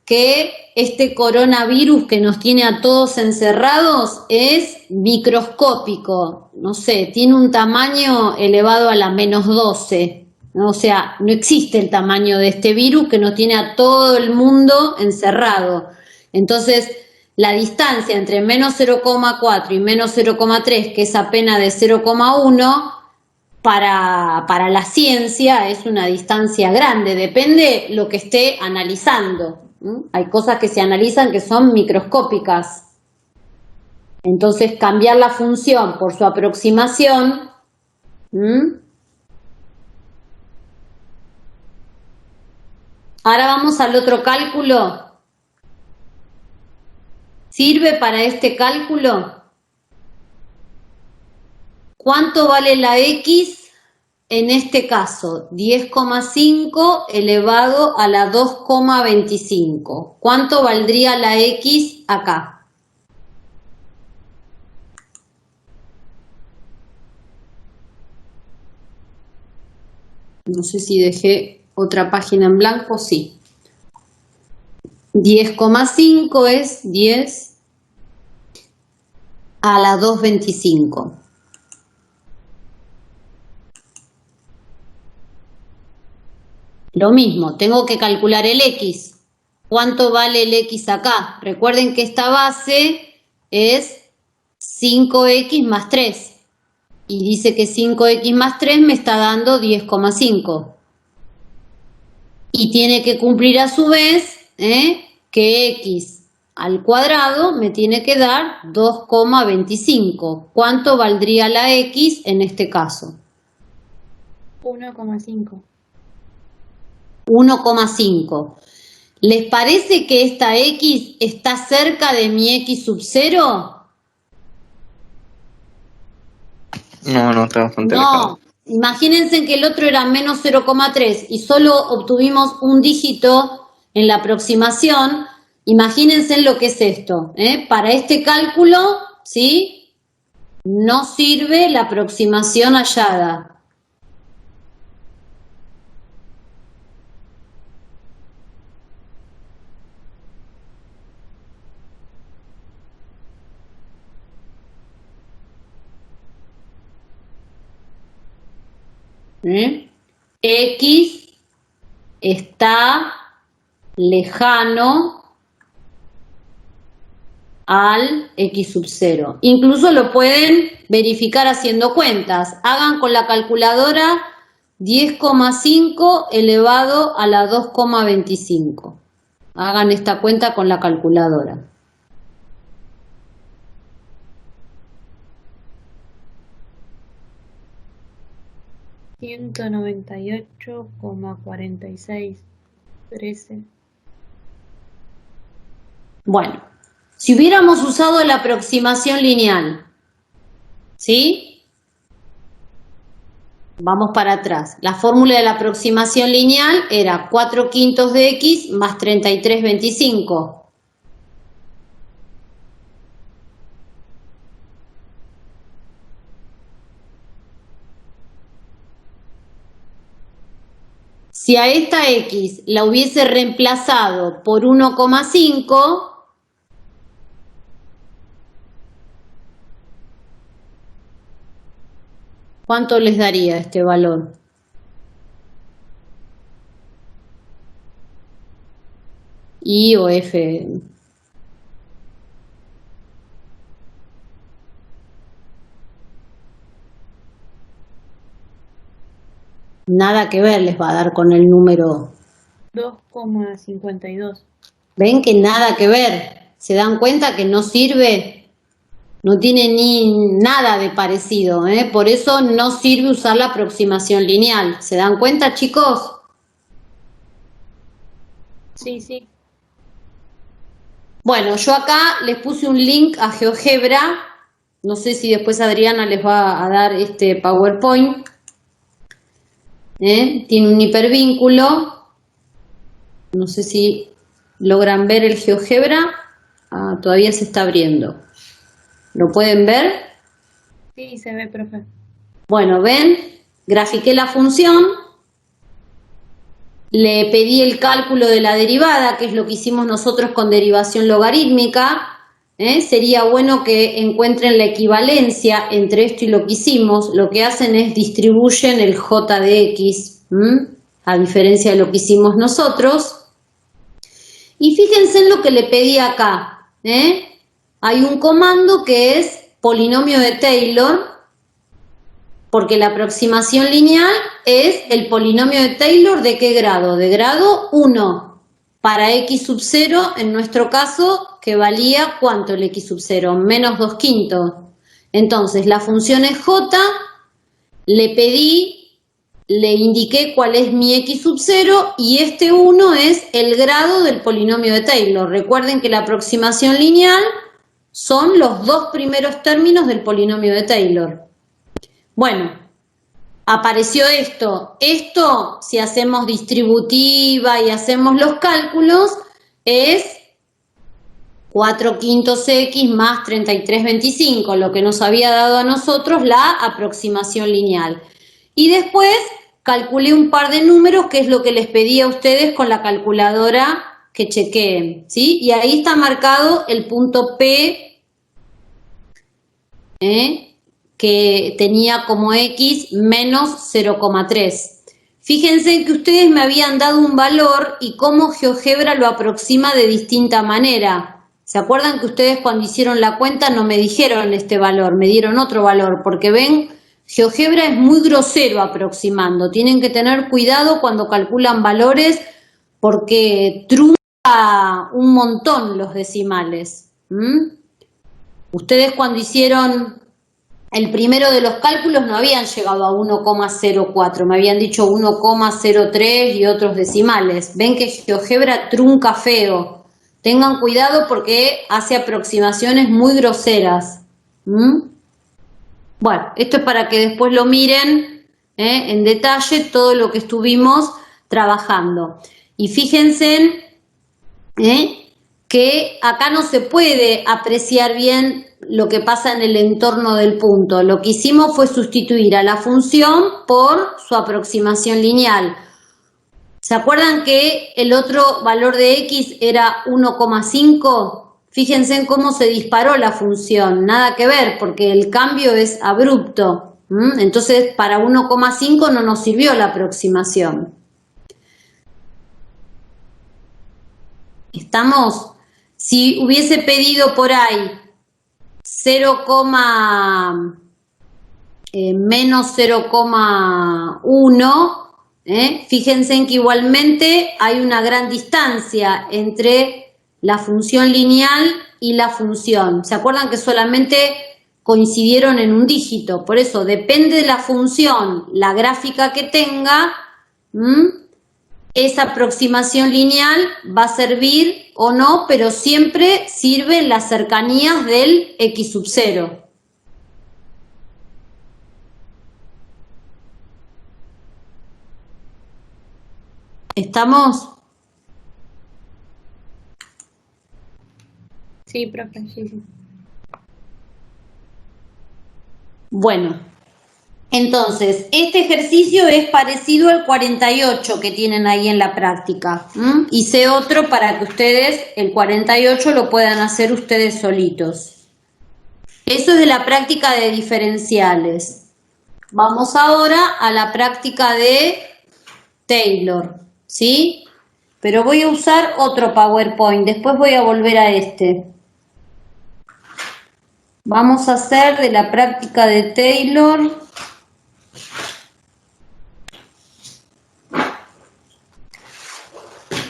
Speaker 1: que este coronavirus que nos tiene a todos encerrados es microscópico, no sé, tiene un tamaño elevado a la menos 12, ¿no? O sea, no existe el tamaño de este virus que nos tiene a todo el mundo encerrado. Entonces, la distancia entre menos 0,4 y menos 0,3, que es apenas de 0,1, para la ciencia es una distancia grande, depende lo que esté analizando. Hay cosas que se analizan que son microscópicas. Entonces, cambiar la función por su aproximación. Ahora vamos al otro cálculo. ¿Sirve para este cálculo? ¿Cuánto vale la X? En este caso, 10,5 elevado a la 2,25. ¿Cuánto valdría la X acá? No sé si dejé otra página en blanco, sí. 10,5 es 10 a la 225. Lo mismo, tengo que calcular el X. ¿Cuánto vale el X acá? Recuerden que esta base es 5X más 3. Y dice que 5X más 3 me está dando 10,5. Y tiene que cumplir a su vez que X al cuadrado me tiene que dar 2,25. ¿Cuánto valdría la X en este caso?
Speaker 3: 1,5.
Speaker 1: 1,5. ¿Les parece que esta X está cerca de mi X sub 0?
Speaker 2: No, está bastante
Speaker 1: No,
Speaker 2: alejado.
Speaker 1: imagínense que el otro era menos 0,3 y solo obtuvimos un dígito en la aproximación. Imagínense lo que es esto. Para este cálculo, ¿sí? No sirve la aproximación hallada. X está lejano al X sub 0. Incluso lo pueden verificar haciendo cuentas. Hagan con la calculadora 10,5 elevado a la 2,25. Hagan esta cuenta con la calculadora.
Speaker 3: $198,4613.
Speaker 1: Bueno, si hubiéramos usado la aproximación lineal, ¿sí? Vamos para atrás. La fórmula de la aproximación lineal era 4/5 de X más 33/25. Si a esta X la hubiese reemplazado por 1,5, ¿cuánto les daría este valor? I o F. Nada que ver les va a dar con el número.
Speaker 3: 2,52.
Speaker 1: ¿Ven que nada que ver? ¿Se dan cuenta que no sirve? No tiene ni nada de parecido, Por eso no sirve usar la aproximación lineal. ¿Se dan cuenta, chicos?
Speaker 3: Sí, sí.
Speaker 1: Bueno, yo acá les puse un link a GeoGebra. No sé si después Adriana les va a dar este PowerPoint. Tiene un hipervínculo. No sé si logran ver el GeoGebra. Todavía se está abriendo. ¿Lo pueden ver?
Speaker 3: Sí, se ve, profe.
Speaker 1: Bueno, ven, grafiqué la función, le pedí el cálculo de la derivada, que es lo que hicimos nosotros con derivación logarítmica. Sería bueno que encuentren la equivalencia entre esto y lo que hicimos. Lo que hacen es distribuyen el j de x, a diferencia de lo que hicimos nosotros. Y fíjense en lo que le pedí acá. Hay un comando que es polinomio de Taylor, porque la aproximación lineal es el polinomio de Taylor ¿de qué grado? De grado 1. Para x sub 0, en nuestro caso, que valía ¿cuánto el x sub 0? Menos 2/5. Entonces, la función es j, le pedí, le indiqué cuál es mi x sub 0 y este 1 es el grado del polinomio de Taylor. Recuerden que la aproximación lineal son los dos primeros términos del polinomio de Taylor. Bueno, apareció esto. Esto, si hacemos distributiva y hacemos los cálculos, es 4/5 X más 33/25, lo que nos había dado a nosotros la aproximación lineal. Y después calculé un par de números, que es lo que les pedí a ustedes con la calculadora que chequeen, ¿sí? Y ahí está marcado el punto P que tenía como X menos 0,3. Fíjense que ustedes me habían dado un valor y cómo GeoGebra lo aproxima de distinta manera. ¿Se acuerdan que ustedes cuando hicieron la cuenta no me dijeron este valor, me dieron otro valor? Porque ven, GeoGebra es muy grosero aproximando. Tienen que tener cuidado cuando calculan valores porque trunca un montón los decimales. Ustedes cuando hicieron el primero de los cálculos no habían llegado a 1,04, me habían dicho 1,03 y otros decimales. Ven que GeoGebra trunca feo. Tengan cuidado porque hace aproximaciones muy groseras. Bueno, esto es para que después lo miren en detalle todo lo que estuvimos trabajando. Y fíjense que acá no se puede apreciar bien lo que pasa en el entorno del punto. Lo que hicimos fue sustituir a la función por su aproximación lineal. ¿Se acuerdan que el otro valor de X era 1,5? Fíjense en cómo se disparó la función. Nada que ver, porque el cambio es abrupto. Entonces, para 1,5 no nos sirvió la aproximación. ¿Estamos? Si hubiese pedido por ahí 0, menos 0,1, fíjense en que igualmente hay una gran distancia entre la función lineal y la función. ¿Se acuerdan que solamente coincidieron en un dígito? Por eso depende de la función, la gráfica que tenga, esa aproximación lineal va a servir o no, pero siempre sirve en las cercanías del X sub 0. ¿Estamos?
Speaker 3: Sí, profe, sí.
Speaker 1: Bueno, entonces, este ejercicio es parecido al 48 que tienen ahí en la práctica. Hice otro para que ustedes, el 48, lo puedan hacer ustedes solitos. Eso es de la práctica de diferenciales. Vamos ahora a la práctica de Taylor, ¿sí? Pero voy a usar otro PowerPoint, después voy a volver a este. Vamos a hacer de la práctica de Taylor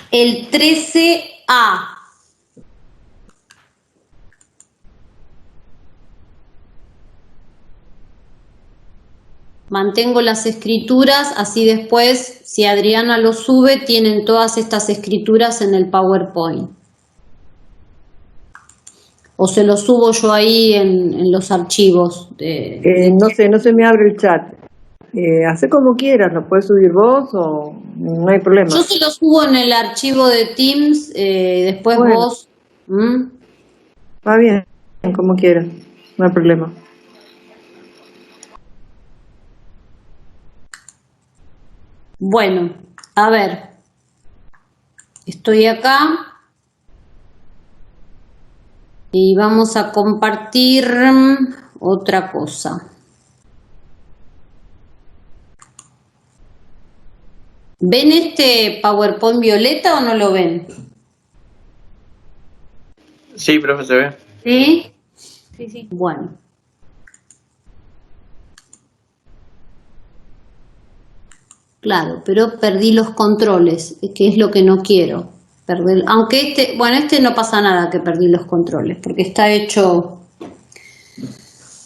Speaker 1: el 13A. Mantengo las escrituras, así después, si Adriana lo sube, tienen todas estas escrituras en el PowerPoint. O se lo subo yo ahí en los archivos.
Speaker 4: No se me abre el chat. Hace como quieras, lo puedes subir vos o no hay problema.
Speaker 1: Yo se lo subo en el archivo de Teams, después bueno. Vos.
Speaker 4: Va bien, como quieras, no hay problema.
Speaker 1: Bueno, a ver, estoy acá y vamos a compartir otra cosa. ¿Ven este PowerPoint violeta o no lo ven?
Speaker 2: Sí, profe, se ve.
Speaker 1: ¿Sí?
Speaker 3: Sí.
Speaker 1: Bueno. Claro, pero perdí los controles, que es lo que no quiero. Aunque este no pasa nada que perdí los controles, porque está hecho...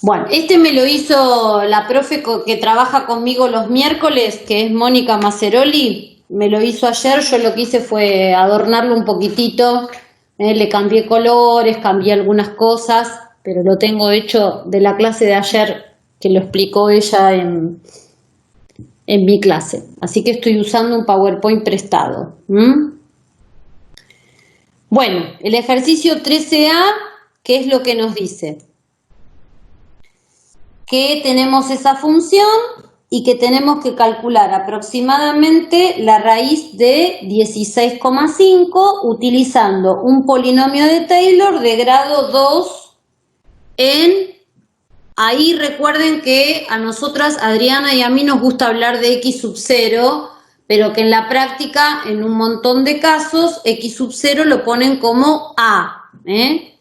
Speaker 1: Bueno, este me lo hizo la profe que trabaja conmigo los miércoles, que es Mónica Maceroli. Me lo hizo ayer, yo lo que hice fue adornarlo un poquitito, le cambié colores, cambié algunas cosas, pero lo tengo hecho de la clase de ayer, que lo explicó ella en mi clase. Así que estoy usando un PowerPoint prestado. Bueno, el ejercicio 13A, ¿qué es lo que nos dice? Que tenemos esa función y que tenemos que calcular aproximadamente la raíz de 16,5 utilizando un polinomio de Taylor de grado 2 en ahí recuerden que a nosotras, Adriana y a mí, nos gusta hablar de x sub 0, pero que en la práctica, en un montón de casos, x sub 0 lo ponen como a, ¿eh?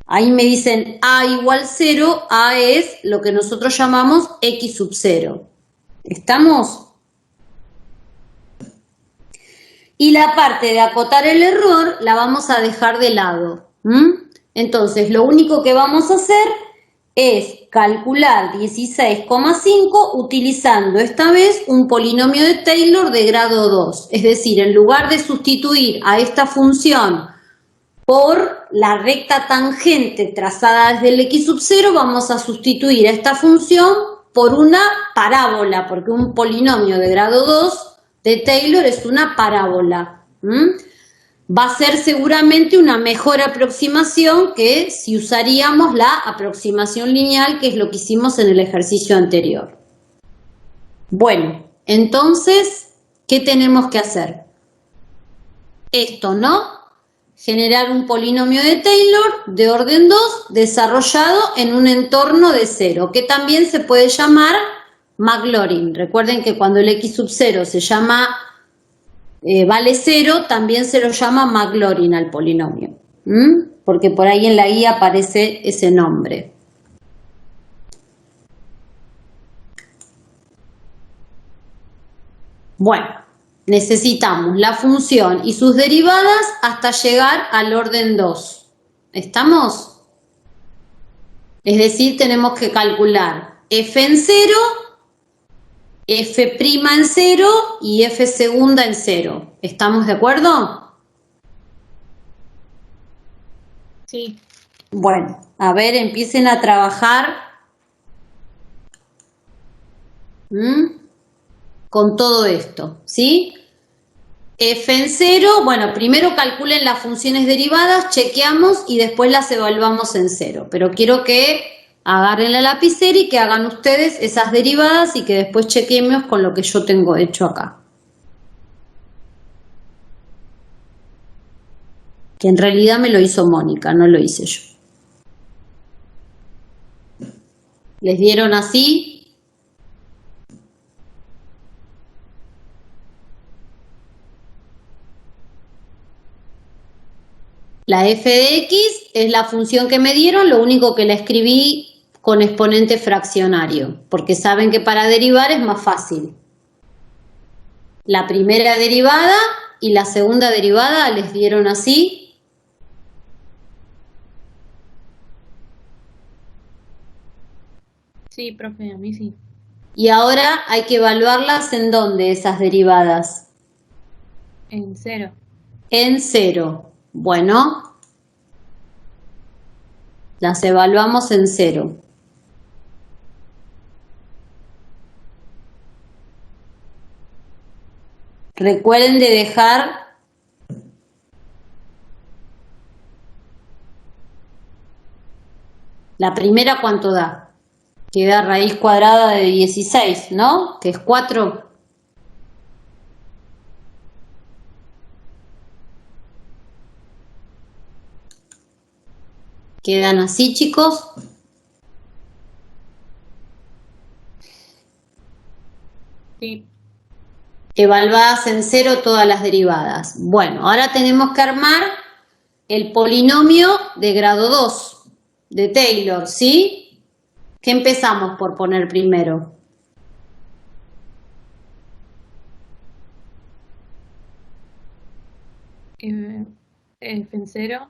Speaker 1: Ahí me dicen a igual 0, a es lo que nosotros llamamos x sub 0. ¿Estamos? Y la parte de acotar el error la vamos a dejar de lado. Entonces, lo único que vamos a hacer es calcular 16,5 utilizando esta vez un polinomio de Taylor de grado 2. Es decir, en lugar de sustituir a esta función por la recta tangente trazada desde el x sub 0, vamos a sustituir a esta función por una parábola, porque un polinomio de grado 2 de Taylor es una parábola. Va a ser seguramente una mejor aproximación que si usaríamos la aproximación lineal, que es lo que hicimos en el ejercicio anterior. Bueno, entonces, ¿qué tenemos que hacer? Esto, ¿no? Generar un polinomio de Taylor de orden 2 desarrollado en un entorno de 0, que también se puede llamar Maclaurin. Recuerden que cuando el x sub 0 se llama vale 0, también se lo llama Maclaurin al polinomio, porque por ahí en la guía aparece ese nombre. Bueno, necesitamos la función y sus derivadas hasta llegar al orden 2. ¿Estamos? Es decir, tenemos que calcular f en 0, f' en 0 y f segunda en 0. ¿Estamos de acuerdo?
Speaker 3: Sí.
Speaker 1: Bueno, a ver, empiecen a trabajar con todo esto, ¿sí? F en 0, bueno, primero calculen las funciones derivadas, chequeamos y después las evaluamos en 0. Pero quiero que agarren la lapicera y que hagan ustedes esas derivadas y que después chequemos con lo que yo tengo hecho acá. Que en realidad me lo hizo Mónica, no lo hice yo. ¿Les dieron así? La f de x es la función que me dieron, lo único que la escribí con exponente fraccionario, porque saben que para derivar es más fácil. La primera derivada y la segunda derivada les dieron así.
Speaker 3: Sí, profe, a mí sí.
Speaker 1: Y ahora hay que evaluarlas en dónde esas derivadas.
Speaker 3: En 0.
Speaker 1: En 0. Bueno, las evaluamos en 0. Recuerden de dejar la primera, ¿cuánto da? Queda raíz cuadrada de 16, ¿no? Que es 4. ¿Quedan así, chicos?
Speaker 3: Sí.
Speaker 1: Evaluadas en 0 todas las derivadas. Bueno, ahora tenemos que armar el polinomio de grado 2 de Taylor, ¿sí? ¿Qué empezamos por poner primero?
Speaker 3: F en 0.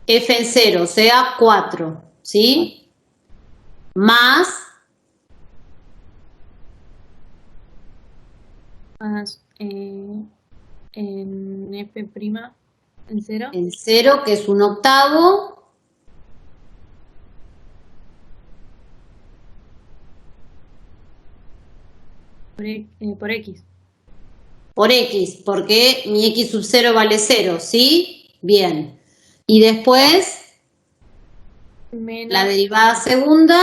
Speaker 1: F en 0, o sea, 4, ¿sí? Más
Speaker 3: en F' en 0.
Speaker 1: en 0, que es un octavo.
Speaker 3: Por X.
Speaker 1: Por X, porque mi X sub 0 vale 0, ¿sí? Bien. Y después,
Speaker 3: Menos
Speaker 1: la derivada segunda,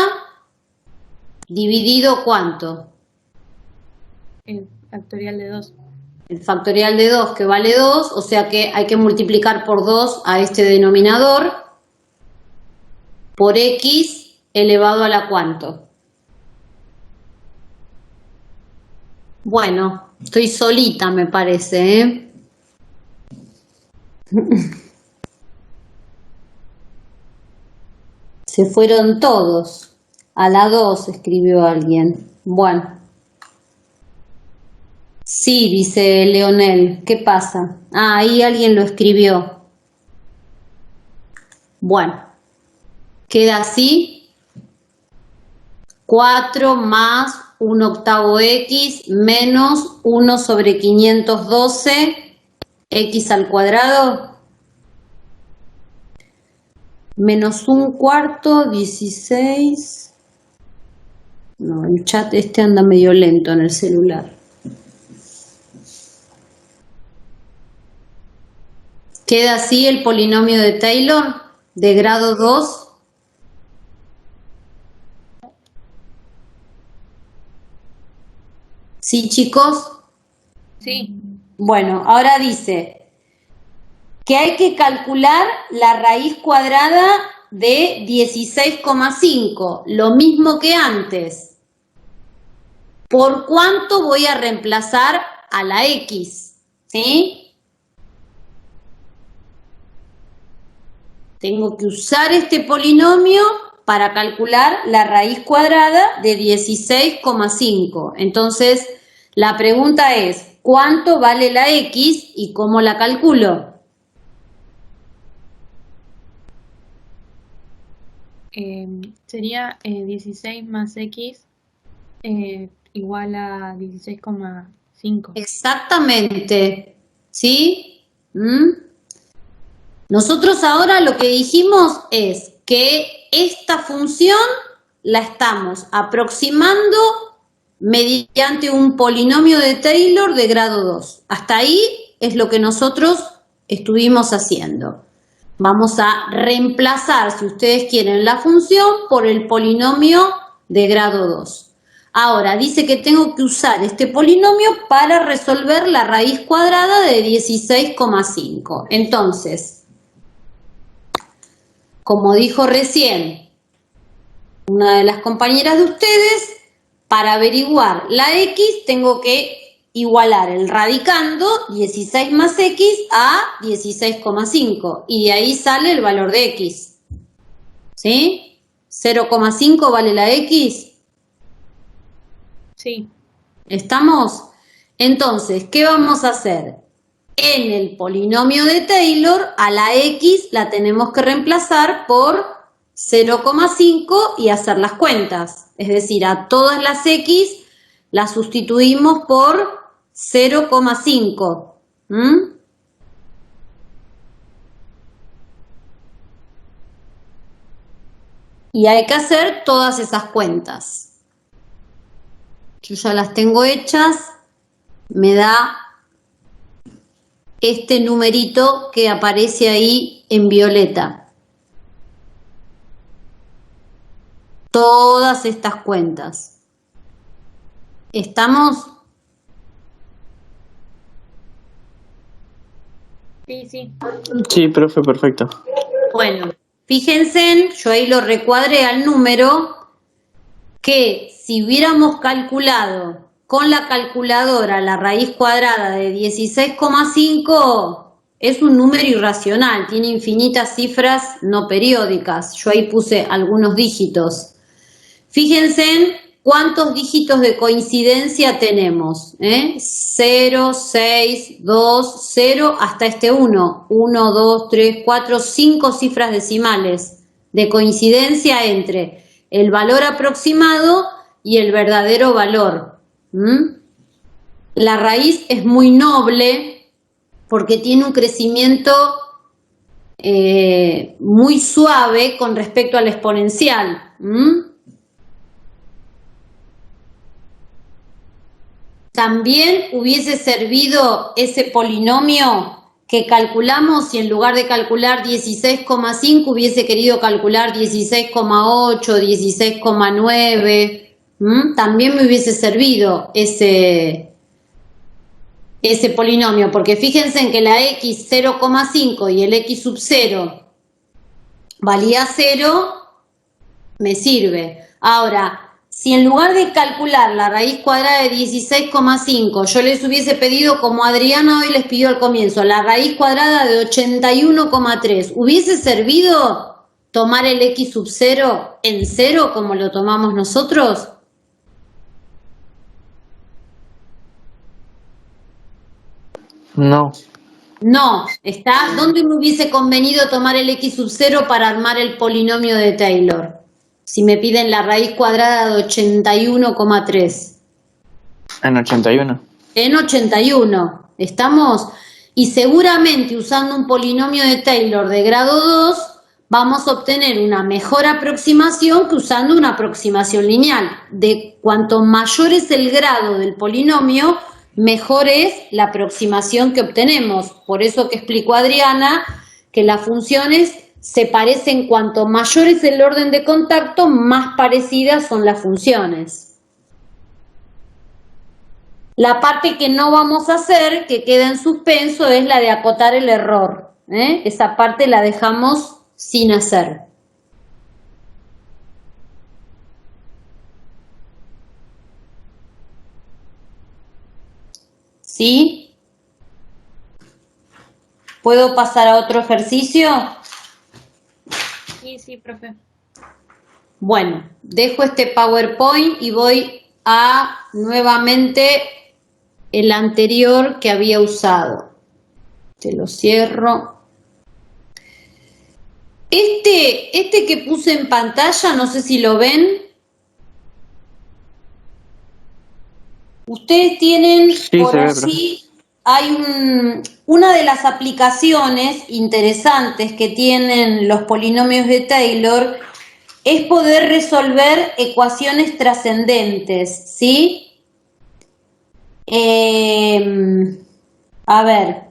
Speaker 1: dividido ¿cuánto?
Speaker 3: el factorial de 2.
Speaker 1: El factorial de 2, que vale 2, o sea que hay que multiplicar por 2 a este denominador, por X elevado a la cuánto. Bueno, estoy solita, me parece, ¿eh? Se fueron todos. A la 2 escribió alguien. Bueno. Sí, dice Leonel. ¿Qué pasa? Ah, ahí alguien lo escribió. Bueno. Queda así. 4 más 1 octavo x menos 1 sobre 512 x al cuadrado menos 1 cuarto 16. No, el chat este anda medio lento en el celular. Queda así el polinomio de Taylor de grado 2. ¿Sí, chicos?
Speaker 3: Sí.
Speaker 1: Bueno, ahora dice que hay que calcular la raíz cuadrada de 16,5, lo mismo que antes. ¿Por cuánto voy a reemplazar a la x? ¿Sí? Tengo que usar este polinomio para calcular la raíz cuadrada de 16,5. Entonces, la pregunta es, ¿cuánto vale la x y cómo la calculo?
Speaker 3: Sería 16 más x igual a 16,5.
Speaker 1: Exactamente. ¿Sí? Nosotros ahora lo que dijimos es que esta función la estamos aproximando mediante un polinomio de Taylor de grado 2. Hasta ahí es lo que nosotros estuvimos haciendo. Vamos a reemplazar, si ustedes quieren, la función por el polinomio de grado 2. Ahora, dice que tengo que usar este polinomio para resolver la raíz cuadrada de 16,5. Entonces, como dijo recién una de las compañeras de ustedes, para averiguar la x tengo que igualar el radicando 16 más x a 16,5 y de ahí sale el valor de x. ¿Sí? 0,5 vale la x.
Speaker 3: Sí.
Speaker 1: ¿Estamos? Entonces, ¿qué vamos a hacer? En el polinomio de Taylor, a la x la tenemos que reemplazar por 0,5 y hacer las cuentas. Es decir, a todas las x las sustituimos por 0,5. Y hay que hacer todas esas cuentas. Yo ya las tengo hechas. Me da este numerito que aparece ahí en violeta. Todas estas cuentas. ¿Estamos?
Speaker 3: Sí, sí.
Speaker 2: Sí, profe, perfecto.
Speaker 1: Bueno, fíjense, yo ahí lo recuadré al número, que si hubiéramos calculado con la calculadora la raíz cuadrada de 16,5 es un número irracional, tiene infinitas cifras no periódicas. Yo ahí puse algunos dígitos. Fíjense cuántos dígitos de coincidencia tenemos. 0, 6, 2, 0 hasta este 1. 1, 2, 3, 4, 5 cifras decimales de coincidencia entre el valor aproximado y el verdadero valor. La raíz es muy noble porque tiene un crecimiento muy suave con respecto al exponencial. También hubiese servido ese polinomio que calculamos si en lugar de calcular 16,5 hubiese querido calcular 16,8, 16,9. También me hubiese servido ese polinomio, porque fíjense en que la x 0,5 y el x sub 0 valía 0, Me sirve. Ahora, si en lugar de calcular la raíz cuadrada de 16,5, yo les hubiese pedido, como Adriana hoy les pidió al comienzo, la raíz cuadrada de 81,3, ¿hubiese servido tomar el x sub 0 en 0 como lo tomamos nosotros?
Speaker 2: No.
Speaker 1: No, ¿está? ¿Dónde me hubiese convenido tomar el x sub 0 para armar el polinomio de Taylor? Si me piden la raíz cuadrada de 81,3.
Speaker 2: En 81.
Speaker 1: En 81, ¿estamos? Y seguramente usando un polinomio de Taylor de grado 2, vamos a obtener una mejor aproximación que usando una aproximación lineal. De cuanto mayor es el grado del polinomio, mejor es la aproximación que obtenemos. Por eso que explicó Adriana que las funciones se parecen, cuanto mayor es el orden de contacto, más parecidas son las funciones. La parte que no vamos a hacer, que queda en suspenso, es la de acotar el error. Esa parte la dejamos sin hacer. ¿Sí? ¿Puedo pasar a otro ejercicio?
Speaker 3: Sí, profe.
Speaker 1: Bueno, dejo este PowerPoint y voy a nuevamente el anterior que había usado. Te lo cierro. Este que puse en pantalla, no sé si lo ven. Ustedes tienen por allí, hay una de las aplicaciones interesantes que tienen los polinomios de Taylor es poder resolver ecuaciones trascendentes, ¿sí? A ver,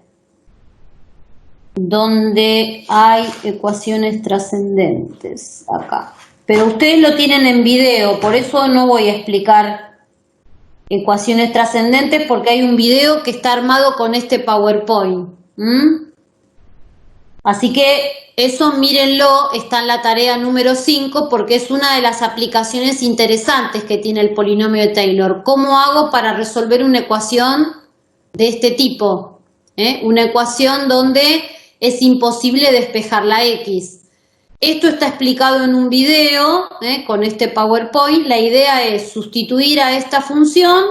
Speaker 1: ¿dónde hay ecuaciones trascendentes? Acá. Pero ustedes lo tienen en video, por eso no voy a explicar ecuaciones trascendentes, porque hay un video que está armado con este PowerPoint. Así que eso mírenlo, está en la tarea número 5, porque es una de las aplicaciones interesantes que tiene el polinomio de Taylor. ¿Cómo hago para resolver una ecuación de este tipo? Una ecuación donde es imposible despejar la X. Esto está explicado en un video con este PowerPoint. La idea es sustituir a esta función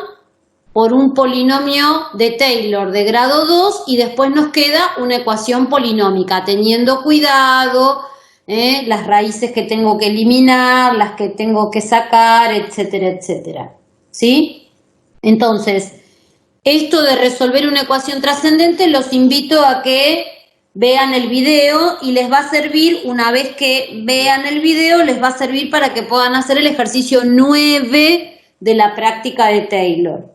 Speaker 1: por un polinomio de Taylor de grado 2 y después nos queda una ecuación polinómica, teniendo cuidado las raíces que tengo que eliminar, las que tengo que sacar, etcétera, etcétera. ¿Sí? Entonces, esto de resolver una ecuación trascendente los invito a que vean el video y les va a servir, una vez que vean el video, les va a servir para que puedan hacer el ejercicio 9 de la práctica de Taylor.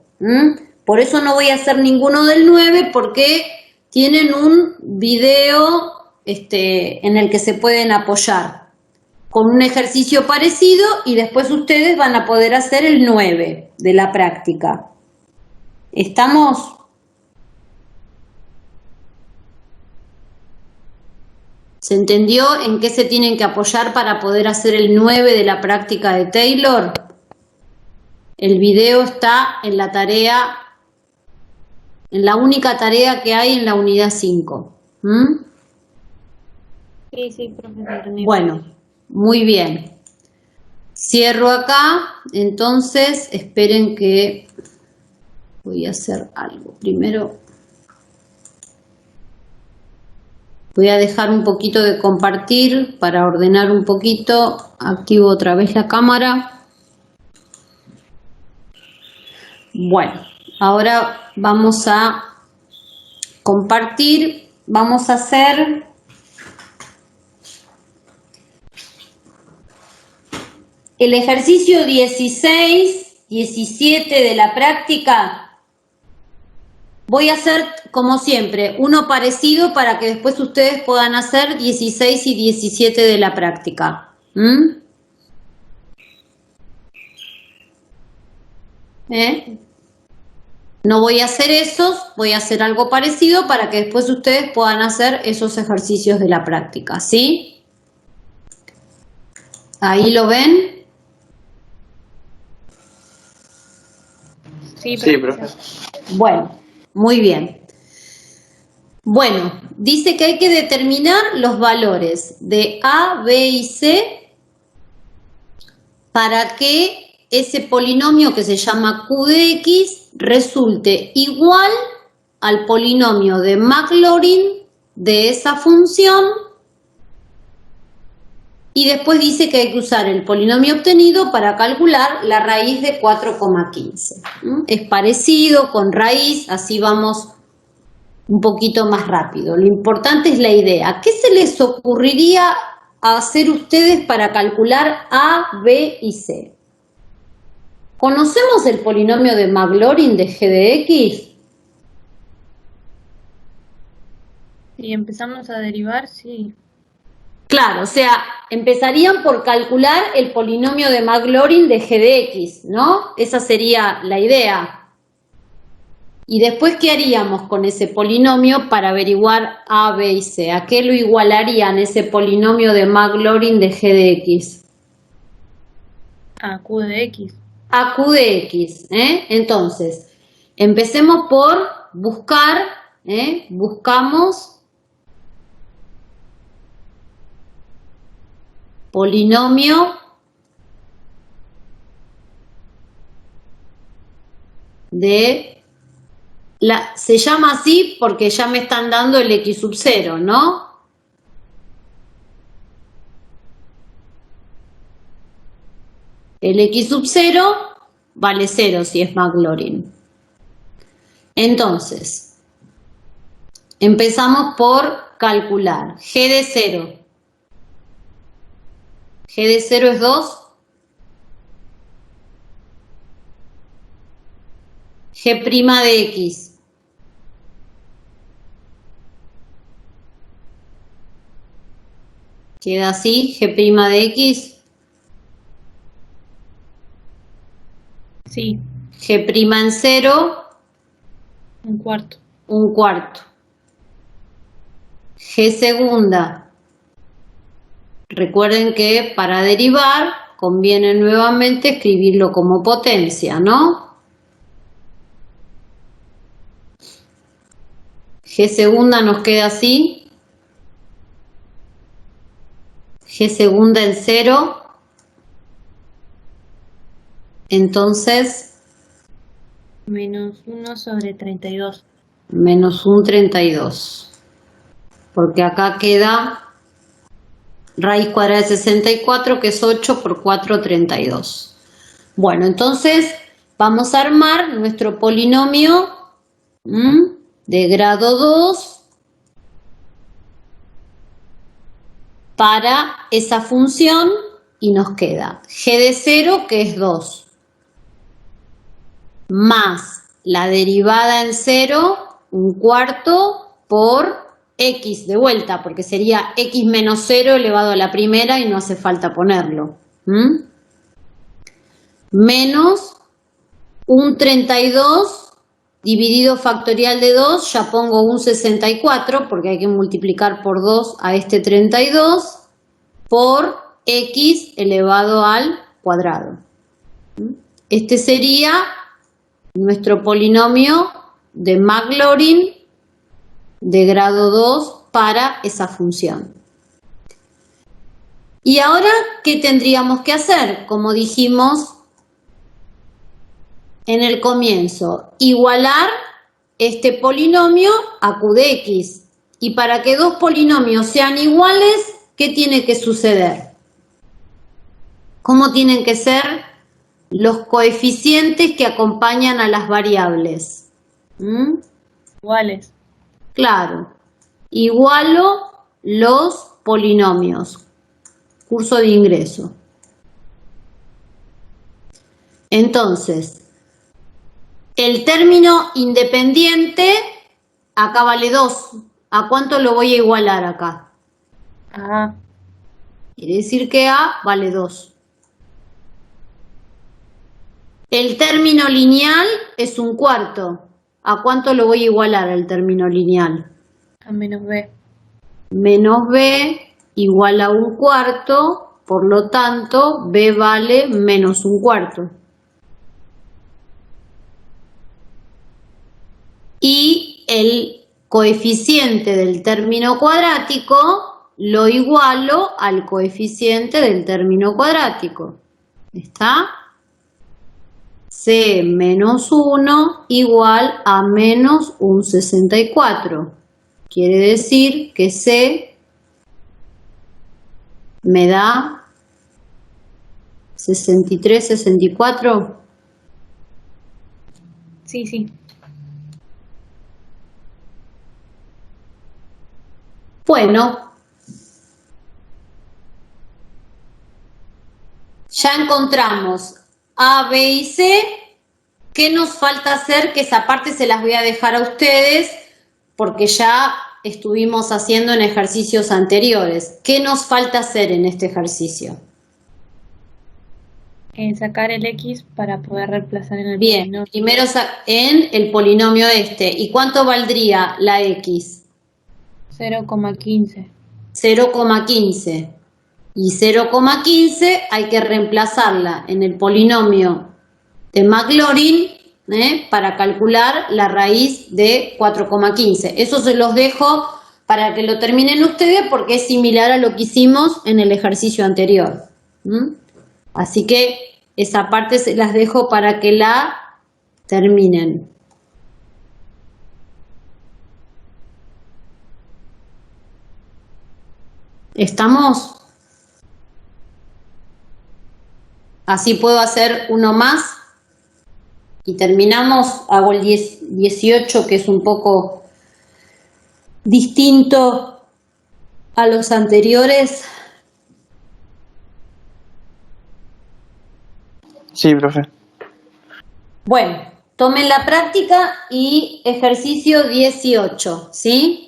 Speaker 1: Por eso no voy a hacer ninguno del 9, porque tienen un video en el que se pueden apoyar con un ejercicio parecido y después ustedes van a poder hacer el 9 de la práctica. ¿Estamos? ¿Se entendió en qué se tienen que apoyar para poder hacer el 9 de la práctica de Taylor? El video está en la tarea, en la única tarea que hay en la unidad 5.
Speaker 3: Sí, profesor.
Speaker 1: Bueno, muy bien. Cierro acá, entonces esperen que voy a hacer algo. Primero voy a dejar un poquito de compartir para ordenar un poquito. Activo otra vez la cámara. Bueno, ahora vamos a compartir. Vamos a hacer el ejercicio 16, 17 de la práctica. Voy a hacer, como siempre, uno parecido para que después ustedes puedan hacer 16 y 17 de la práctica. No voy a hacer esos, voy a hacer algo parecido para que después ustedes puedan hacer esos ejercicios de la práctica, ¿sí? ¿Ahí lo ven?
Speaker 3: Sí,
Speaker 2: Sí,
Speaker 3: profesor.
Speaker 2: profe.
Speaker 1: Bueno, muy bien. Bueno, dice que hay que determinar los valores de A, B y C para que ese polinomio que se llama Q de X resulte igual al polinomio de Maclaurin de esa función, y después dice que hay que usar el polinomio obtenido para calcular la raíz de 4,15. Es parecido con raíz, así vamos un poquito más rápido. Lo importante es la idea. ¿Qué se les ocurriría hacer ustedes para calcular A, B y C? ¿Conocemos el polinomio de Maclaurin de G de X?
Speaker 3: Y empezamos a derivar, sí.
Speaker 1: Claro, o sea, empezarían por calcular el polinomio de Maclaurin de G de X, ¿no? Esa sería la idea. Y después, ¿qué haríamos con ese polinomio para averiguar A, B y C? ¿A qué lo igualarían ese polinomio de Maclaurin de G de X?
Speaker 3: A Q de X.
Speaker 1: A Q de X, ¿eh? Entonces, empecemos por buscar, buscamos polinomio de se llama así porque ya me están dando el X sub 0, ¿no? El X sub 0 vale 0 si es Maclaurin. Entonces, empezamos por calcular G de 0. G de 0 es 2. G' de X. Queda así, G' de X.
Speaker 3: Sí,
Speaker 1: G' en 0,
Speaker 3: un cuarto.
Speaker 1: un cuarto. G segunda. Recuerden que para derivar conviene nuevamente escribirlo como potencia, ¿no? G segunda nos queda así. G segunda en 0. Entonces,
Speaker 3: Menos 1 sobre 32.
Speaker 1: menos un 32. Porque acá queda raíz cuadrada de 64, que es 8 por 4, 32. Bueno, entonces vamos a armar nuestro polinomio de grado 2 para esa función y nos queda G de 0, que es 2, más la derivada en 0, un cuarto, por X de vuelta, porque sería X menos 0 elevado a la primera y no hace falta ponerlo. Menos un 32 dividido factorial de 2, ya pongo un 64 porque hay que multiplicar por 2 a este 32 por X elevado al cuadrado. Este sería nuestro polinomio de Maclaurin de grado 2 para esa función. Y ahora, ¿qué tendríamos que hacer? Como dijimos en el comienzo, igualar este polinomio a Q de X. Y para que dos polinomios sean iguales, ¿qué tiene que suceder? ¿Cómo tienen que ser los coeficientes que acompañan a las variables?
Speaker 3: Iguales.
Speaker 1: Claro, igualo los polinomios. Curso de ingreso. Entonces, el término independiente acá vale 2. ¿A cuánto lo voy a igualar acá?
Speaker 3: A.
Speaker 1: Quiere decir que A vale 2. El término lineal es un cuarto. ¿A cuánto lo voy a igualar el término lineal?
Speaker 3: A menos B.
Speaker 1: Menos B igual a un cuarto por lo tanto b vale menos 1/4. Y el coeficiente del término cuadrático lo igualo al coeficiente del término cuadrático. ¿Está? C menos 1 igual a menos un 64. Quiere decir que C me da 63, 64.
Speaker 3: Sí, sí.
Speaker 1: Bueno, ya encontramos A, B y C. ¿Qué nos falta hacer? Que esa parte se las voy a dejar a ustedes porque ya estuvimos haciendo en ejercicios anteriores. ¿Qué nos falta hacer en este ejercicio?
Speaker 3: Sacar el X para poder reemplazar en el
Speaker 1: Bien,
Speaker 3: polinomio.
Speaker 1: primero en el polinomio este. ¿Y cuánto valdría la X?
Speaker 3: 0,15.
Speaker 1: 0,15. Y 0,15 hay que reemplazarla en el polinomio de Maclaurin para calcular la raíz de 4,15. Eso se los dejo para que lo terminen ustedes porque es similar a lo que hicimos en el ejercicio anterior. Así que esa parte se las dejo para que la terminen. ¿Estamos? Así puedo hacer uno más y terminamos. Hago el 18 que es un poco distinto a los anteriores.
Speaker 2: Sí, profe.
Speaker 1: Bueno, tomen la práctica y ejercicio 18, ¿sí?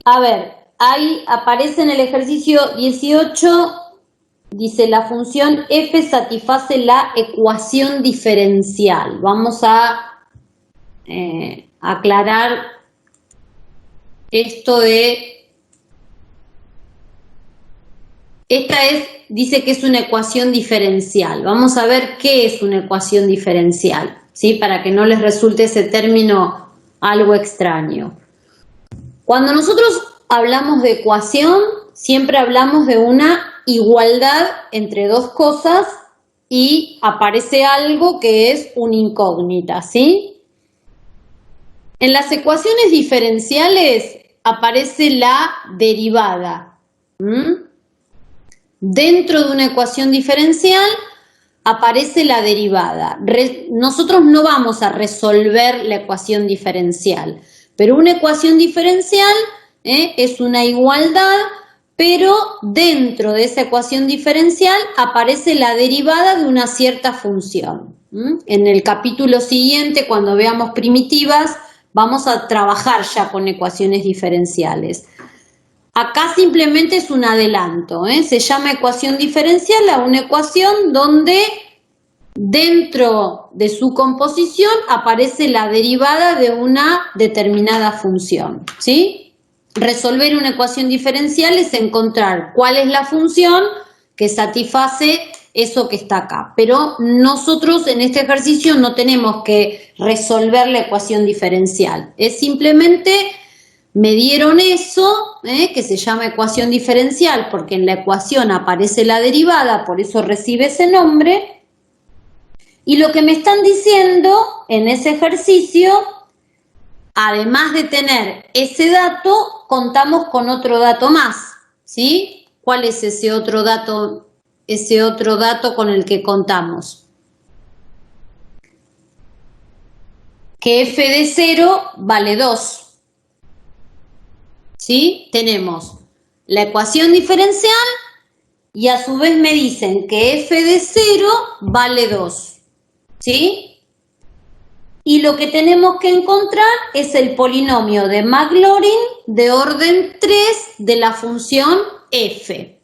Speaker 1: A ver, ahí aparece en el ejercicio 18, dice la función f satisface la ecuación diferencial. Vamos a aclarar esto de... dice que es una ecuación diferencial. Vamos a ver qué es una ecuación diferencial, ¿sí? Para que no les resulte ese término algo extraño. Cuando nosotros hablamos de ecuación, siempre hablamos de una igualdad entre dos cosas y aparece algo que es una incógnita, ¿sí? En las ecuaciones diferenciales aparece la derivada. Dentro de una ecuación diferencial aparece la derivada. Nosotros no vamos a resolver la ecuación diferencial, pero una ecuación diferencial es una igualdad, pero dentro de esa ecuación diferencial aparece la derivada de una cierta función. En el capítulo siguiente, cuando veamos primitivas, vamos a trabajar ya con ecuaciones diferenciales. Acá simplemente es un adelanto, se llama ecuación diferencial a una ecuación donde dentro de su composición aparece la derivada de una determinada función, ¿sí? Resolver una ecuación diferencial es encontrar cuál es la función que satisface eso que está acá. Pero nosotros en este ejercicio no tenemos que resolver la ecuación diferencial, es simplemente... Me dieron eso, que se llama ecuación diferencial, porque en la ecuación aparece la derivada, por eso recibe ese nombre. Y lo que me están diciendo en ese ejercicio, además de tener ese dato, contamos con otro dato más, ¿sí? ¿Cuál es ese otro dato con el que contamos? Que f de 0 vale 2. ¿Sí? Tenemos la ecuación diferencial y a su vez me dicen que f de 0 vale 2. ¿Sí? Y lo que tenemos que encontrar es el polinomio de Maclaurin de orden 3 de la función f.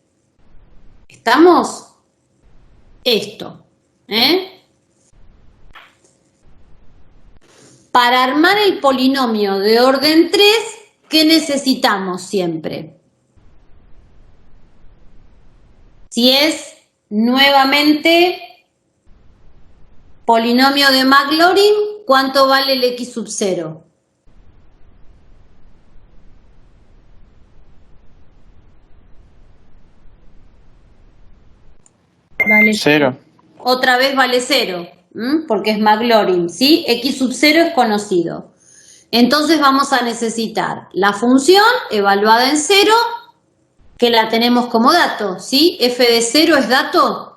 Speaker 1: ¿Estamos? Esto. para armar el polinomio de orden 3, ¿qué necesitamos siempre? Si es nuevamente polinomio de Maclaurin, ¿cuánto vale el x sub 0?
Speaker 3: Vale
Speaker 2: 0.
Speaker 1: Otra vez vale 0, porque es Maclaurin, ¿sí? X sub 0 es conocido. Entonces vamos a necesitar la función evaluada en 0, que la tenemos como dato, ¿sí? F de 0 es dato.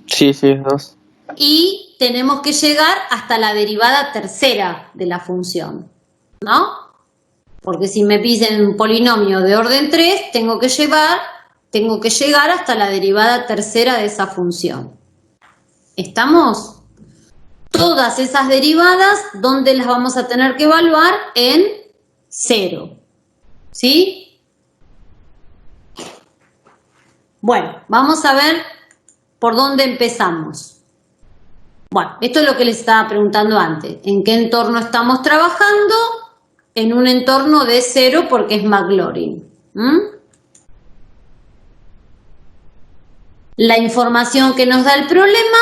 Speaker 2: Sí, es 2.
Speaker 1: Y tenemos que llegar hasta la derivada tercera de la función, ¿no? Porque si me piden un polinomio de orden 3, tengo que llegar hasta la derivada tercera de esa función. ¿Estamos? Todas esas derivadas, ¿dónde las vamos a tener que evaluar? En 0. ¿Sí? Bueno, vamos a ver por dónde empezamos. Bueno, esto es lo que les estaba preguntando antes. ¿En qué entorno estamos trabajando? En un entorno de 0 porque es Maclaurin. La información que nos da el problema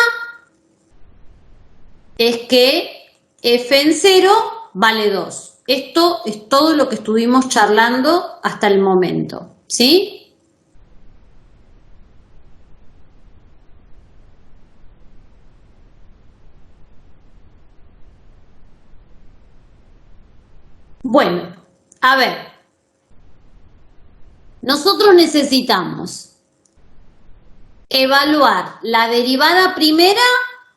Speaker 1: es que f en 0 vale 2. Esto es todo lo que estuvimos charlando hasta el momento, ¿sí? Bueno, a ver, nosotros necesitamos evaluar la derivada primera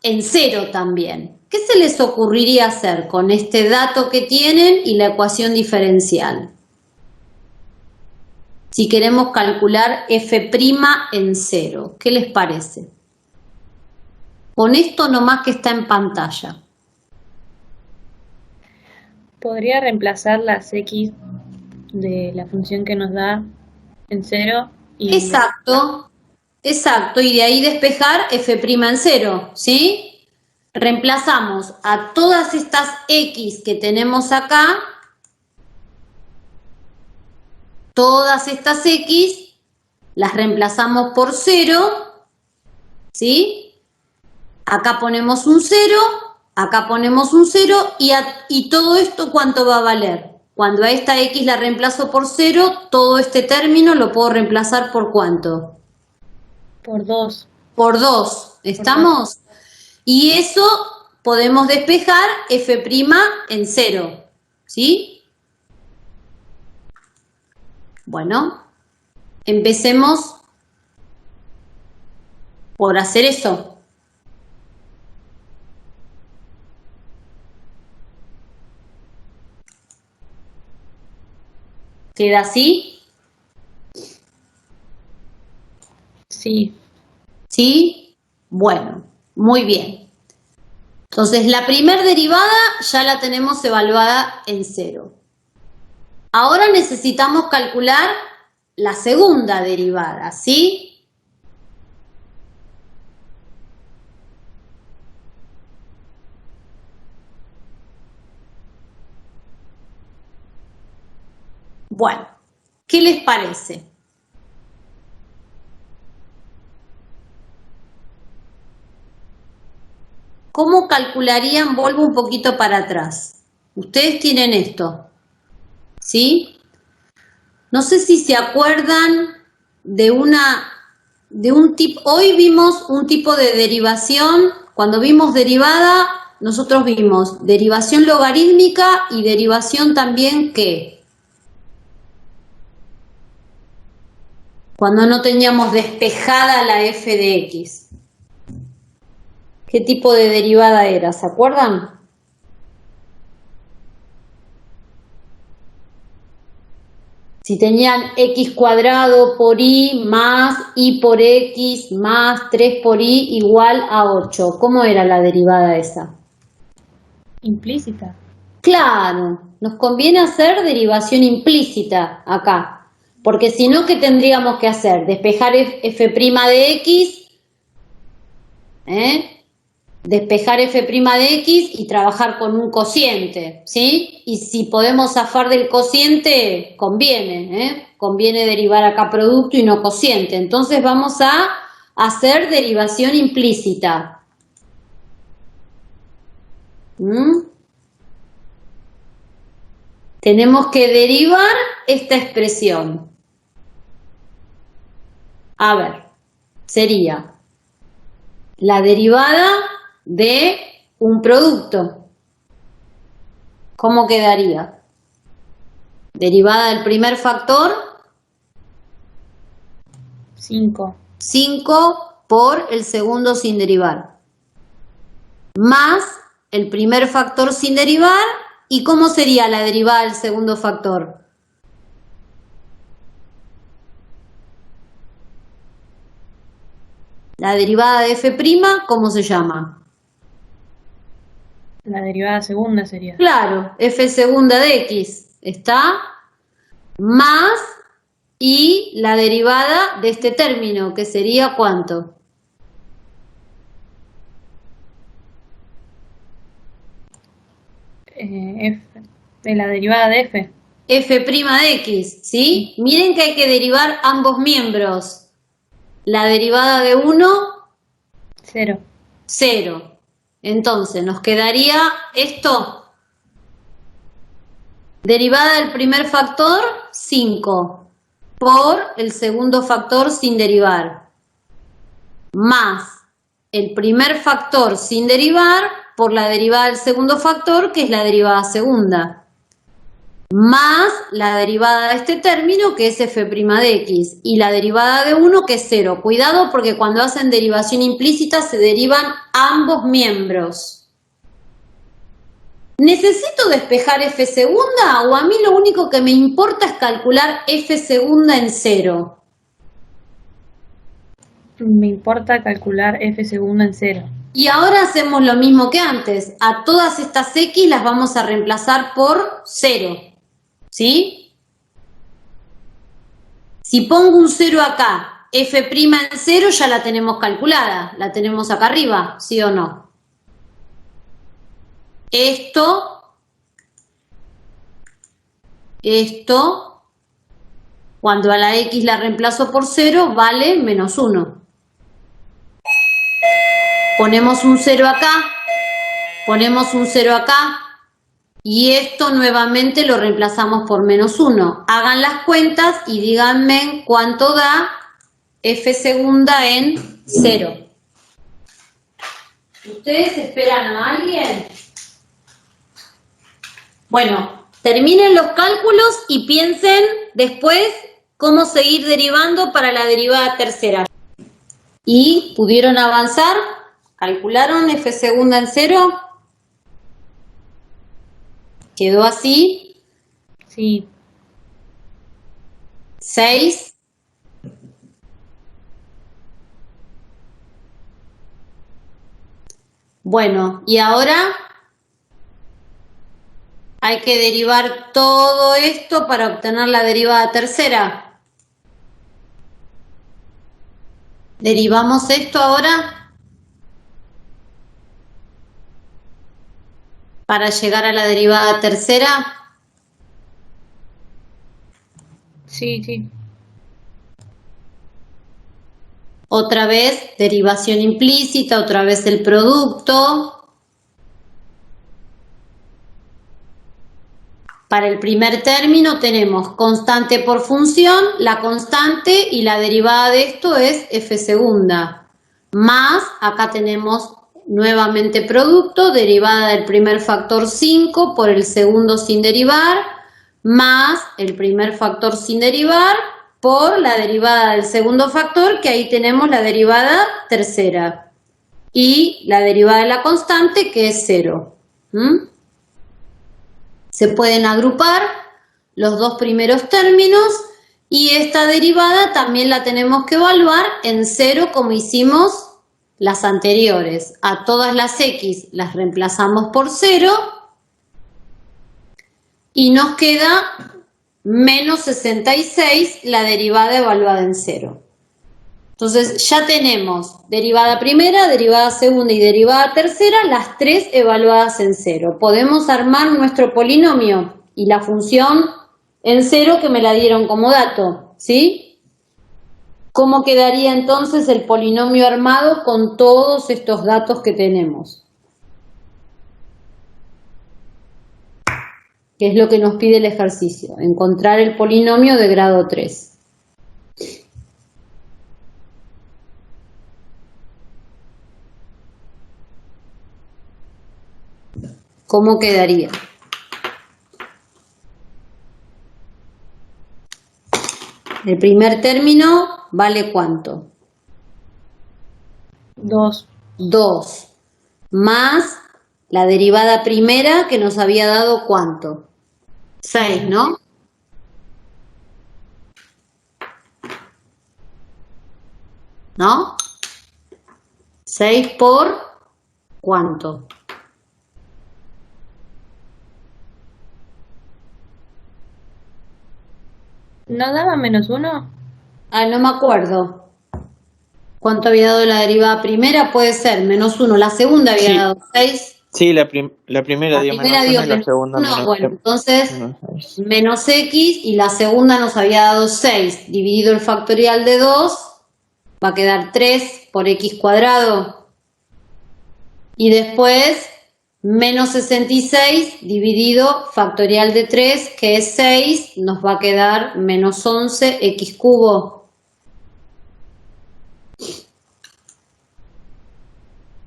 Speaker 1: en 0 también. ¿Qué se les ocurriría hacer con este dato que tienen y la ecuación diferencial? Si queremos calcular f' en 0, ¿qué les parece? Con esto nomás que está en pantalla.
Speaker 3: ¿Podría reemplazar las x de la función que nos da en 0?
Speaker 1: Exacto, y de ahí despejar f' en 0, ¿sí? Reemplazamos a todas estas x que tenemos acá, todas estas x, las reemplazamos por 0, ¿sí? Acá ponemos un 0, acá ponemos un 0 y todo esto ¿cuánto va a valer? Cuando a esta x la reemplazo por 0, todo este término lo puedo reemplazar por ¿cuánto?
Speaker 3: Por 2.
Speaker 1: Por 2, ¿estamos? Y eso podemos despejar f' en 0, ¿sí? Bueno, empecemos por hacer eso. ¿Queda así?
Speaker 3: Sí.
Speaker 1: ¿Sí? Bueno, muy bien. Entonces, la primera derivada ya la tenemos evaluada en 0. Ahora necesitamos calcular la segunda derivada, ¿sí? Bueno, ¿qué les parece? ¿Cómo calcularían? Vuelvo un poquito para atrás. Ustedes tienen esto, ¿sí? No sé si se acuerdan de un tipo. Hoy vimos un tipo de derivación. Cuando vimos derivada, nosotros vimos derivación logarítmica y derivación también ¿qué? Cuando no teníamos despejada la f de x. ¿Qué tipo de derivada era? ¿Se acuerdan? Si tenían x cuadrado por y más y por x más 3 por y igual a 8. ¿Cómo era la derivada esa?
Speaker 3: Implícita.
Speaker 1: Claro, nos conviene hacer derivación implícita acá. Porque si no, ¿qué tendríamos que hacer? Despejar f' de x, despejar f' de x y trabajar con un cociente, ¿sí? Y si podemos zafar del cociente, conviene, ¿eh? Conviene derivar acá producto y no cociente. Entonces vamos a hacer derivación implícita. Tenemos que derivar esta expresión. A ver, sería la derivada de un producto. ¿Cómo quedaría? Derivada del primer factor.
Speaker 3: 5.
Speaker 1: 5 por el segundo sin derivar. Más el primer factor sin derivar. ¿Y cómo sería la derivada del segundo factor? La derivada de f', ¿cómo se llama?
Speaker 3: La derivada segunda sería.
Speaker 1: Claro, f segunda de x, ¿está? Más y la derivada de este término, que sería ¿cuánto?
Speaker 3: F, de la derivada de f.
Speaker 1: f' de x, ¿sí? Miren que hay que derivar ambos miembros. La derivada de 1,
Speaker 3: 0.
Speaker 1: 0. Entonces nos quedaría esto. Derivada del primer factor, 5. Por el segundo factor sin derivar. Más el primer factor sin derivar por la derivada del segundo factor, que es la derivada segunda. Más la derivada de este término, que es f' de x, y la derivada de 1, que es 0. Cuidado porque cuando hacen derivación implícita se derivan ambos miembros. ¿Necesito despejar f segunda o a mí lo único que me importa es calcular f segunda en 0?
Speaker 3: Me importa calcular f segunda en 0.
Speaker 1: Y ahora hacemos lo mismo que antes. A todas estas x las vamos a reemplazar por 0. ¿Sí? Si pongo un 0 acá, f' en 0 ya la tenemos calculada. La tenemos acá arriba, ¿sí o no? Esto, cuando a la x la reemplazo por 0, vale menos 1. Ponemos un 0 acá, ponemos un 0 acá, y esto nuevamente lo reemplazamos por menos 1. Hagan las cuentas y díganme cuánto da f segunda en 0. ¿Ustedes esperan a alguien? Bueno, terminen los cálculos y piensen después cómo seguir derivando para la derivada tercera. ¿Y pudieron avanzar? ¿Calcularon f segunda en 0? ¿Quedó así?
Speaker 3: Sí.
Speaker 1: 6. Bueno, y ahora hay que derivar todo esto para obtener la derivada tercera. ¿Derivamos esto ahora? Para llegar a la derivada tercera.
Speaker 3: Sí, sí.
Speaker 1: Otra vez derivación implícita, otra vez el producto. Para el primer término tenemos constante por función, la constante y la derivada de esto es f segunda. Más, acá tenemos nuevamente producto, derivada del primer factor 5 por el segundo sin derivar, más el primer factor sin derivar por la derivada del segundo factor, que ahí tenemos la derivada tercera. Y la derivada de la constante, que es 0. Se pueden agrupar los dos primeros términos y esta derivada también la tenemos que evaluar en 0 como hicimos las anteriores. A todas las x las reemplazamos por 0 y nos queda menos 66 la derivada evaluada en 0. Entonces ya tenemos derivada primera, derivada segunda y derivada tercera, las tres evaluadas en cero. Podemos armar nuestro polinomio y la función en cero que me la dieron como dato, ¿sí? ¿Cómo quedaría entonces el polinomio armado con todos estos datos que tenemos? Que es lo que nos pide el ejercicio, encontrar el polinomio de grado 3. ¿Cómo quedaría? El primer término vale ¿cuánto?
Speaker 3: 2.
Speaker 1: 2. Más la derivada primera que nos había dado ¿cuánto? 6, ¿no? ¿No? 6 por ¿cuánto?
Speaker 3: ¿No daba -1?
Speaker 1: Ah, no me acuerdo. ¿Cuánto había dado la derivada primera? Puede ser -1. La segunda había
Speaker 2: Sí.
Speaker 1: dado 6.
Speaker 2: Sí, la primera dio
Speaker 1: primera
Speaker 2: -1
Speaker 1: dio
Speaker 2: y la segunda
Speaker 1: -1. Bueno, entonces
Speaker 2: -6.
Speaker 1: menos x y la segunda nos había dado 6. Dividido el factorial de 2, va a quedar 3 por x cuadrado. Y después menos 66 dividido factorial de 3, que es 6, nos va a quedar menos 11 x cubo.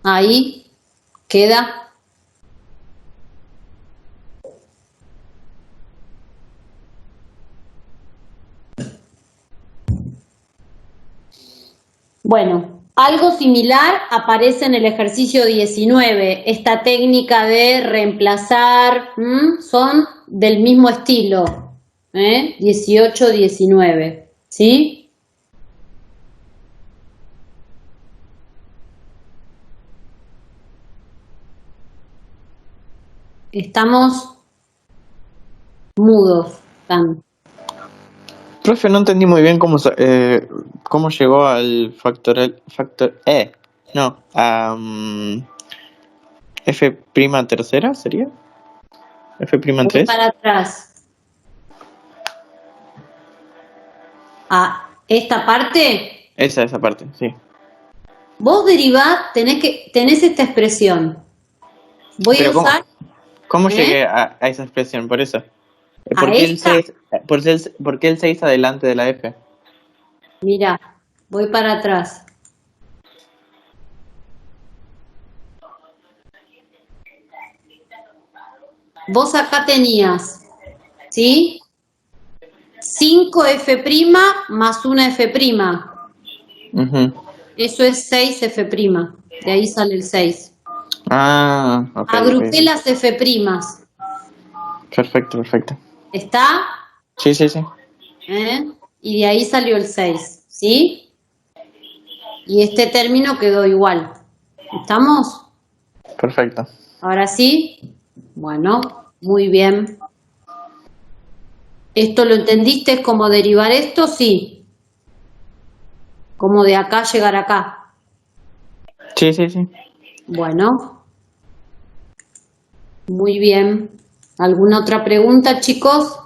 Speaker 1: Ahí queda. Bueno, algo similar aparece en el ejercicio 19. Esta técnica de reemplazar son del mismo estilo. 18, 19. ¿Sí? Estamos mudos, Tan.
Speaker 2: Profe, no entendí muy bien cómo llegó al f prima tercera, ¿sería? F prima
Speaker 1: Voy
Speaker 2: 3.
Speaker 1: para atrás. A esta parte,
Speaker 2: Esa parte, sí.
Speaker 1: vos derivás, tenés esta expresión. Voy
Speaker 2: Pero
Speaker 1: a usar
Speaker 2: ¿cómo llegué a esa expresión? Por eso. ¿Por
Speaker 1: a
Speaker 2: qué el
Speaker 1: esta.
Speaker 2: 6, por qué el 6 adelante de la F?
Speaker 1: Mira, voy para atrás. Vos acá tenías, ¿sí? 5F' más una F'.
Speaker 2: Ujú.
Speaker 1: Eso es 6F'. De ahí sale el 6.
Speaker 2: Ah, ok.
Speaker 1: Agrupé
Speaker 2: Ok.
Speaker 1: las F'.
Speaker 2: Perfecto.
Speaker 1: ¿Está?
Speaker 2: Sí.
Speaker 1: Y de ahí salió el 6, ¿sí? Y este término quedó igual. ¿Estamos?
Speaker 2: Perfecto.
Speaker 1: Ahora sí. Bueno, muy bien. ¿Esto lo entendiste? ¿Cómo derivar esto? Sí. Como de acá llegar acá.
Speaker 2: Sí.
Speaker 1: Bueno. Muy bien. ¿Alguna otra pregunta, chicos?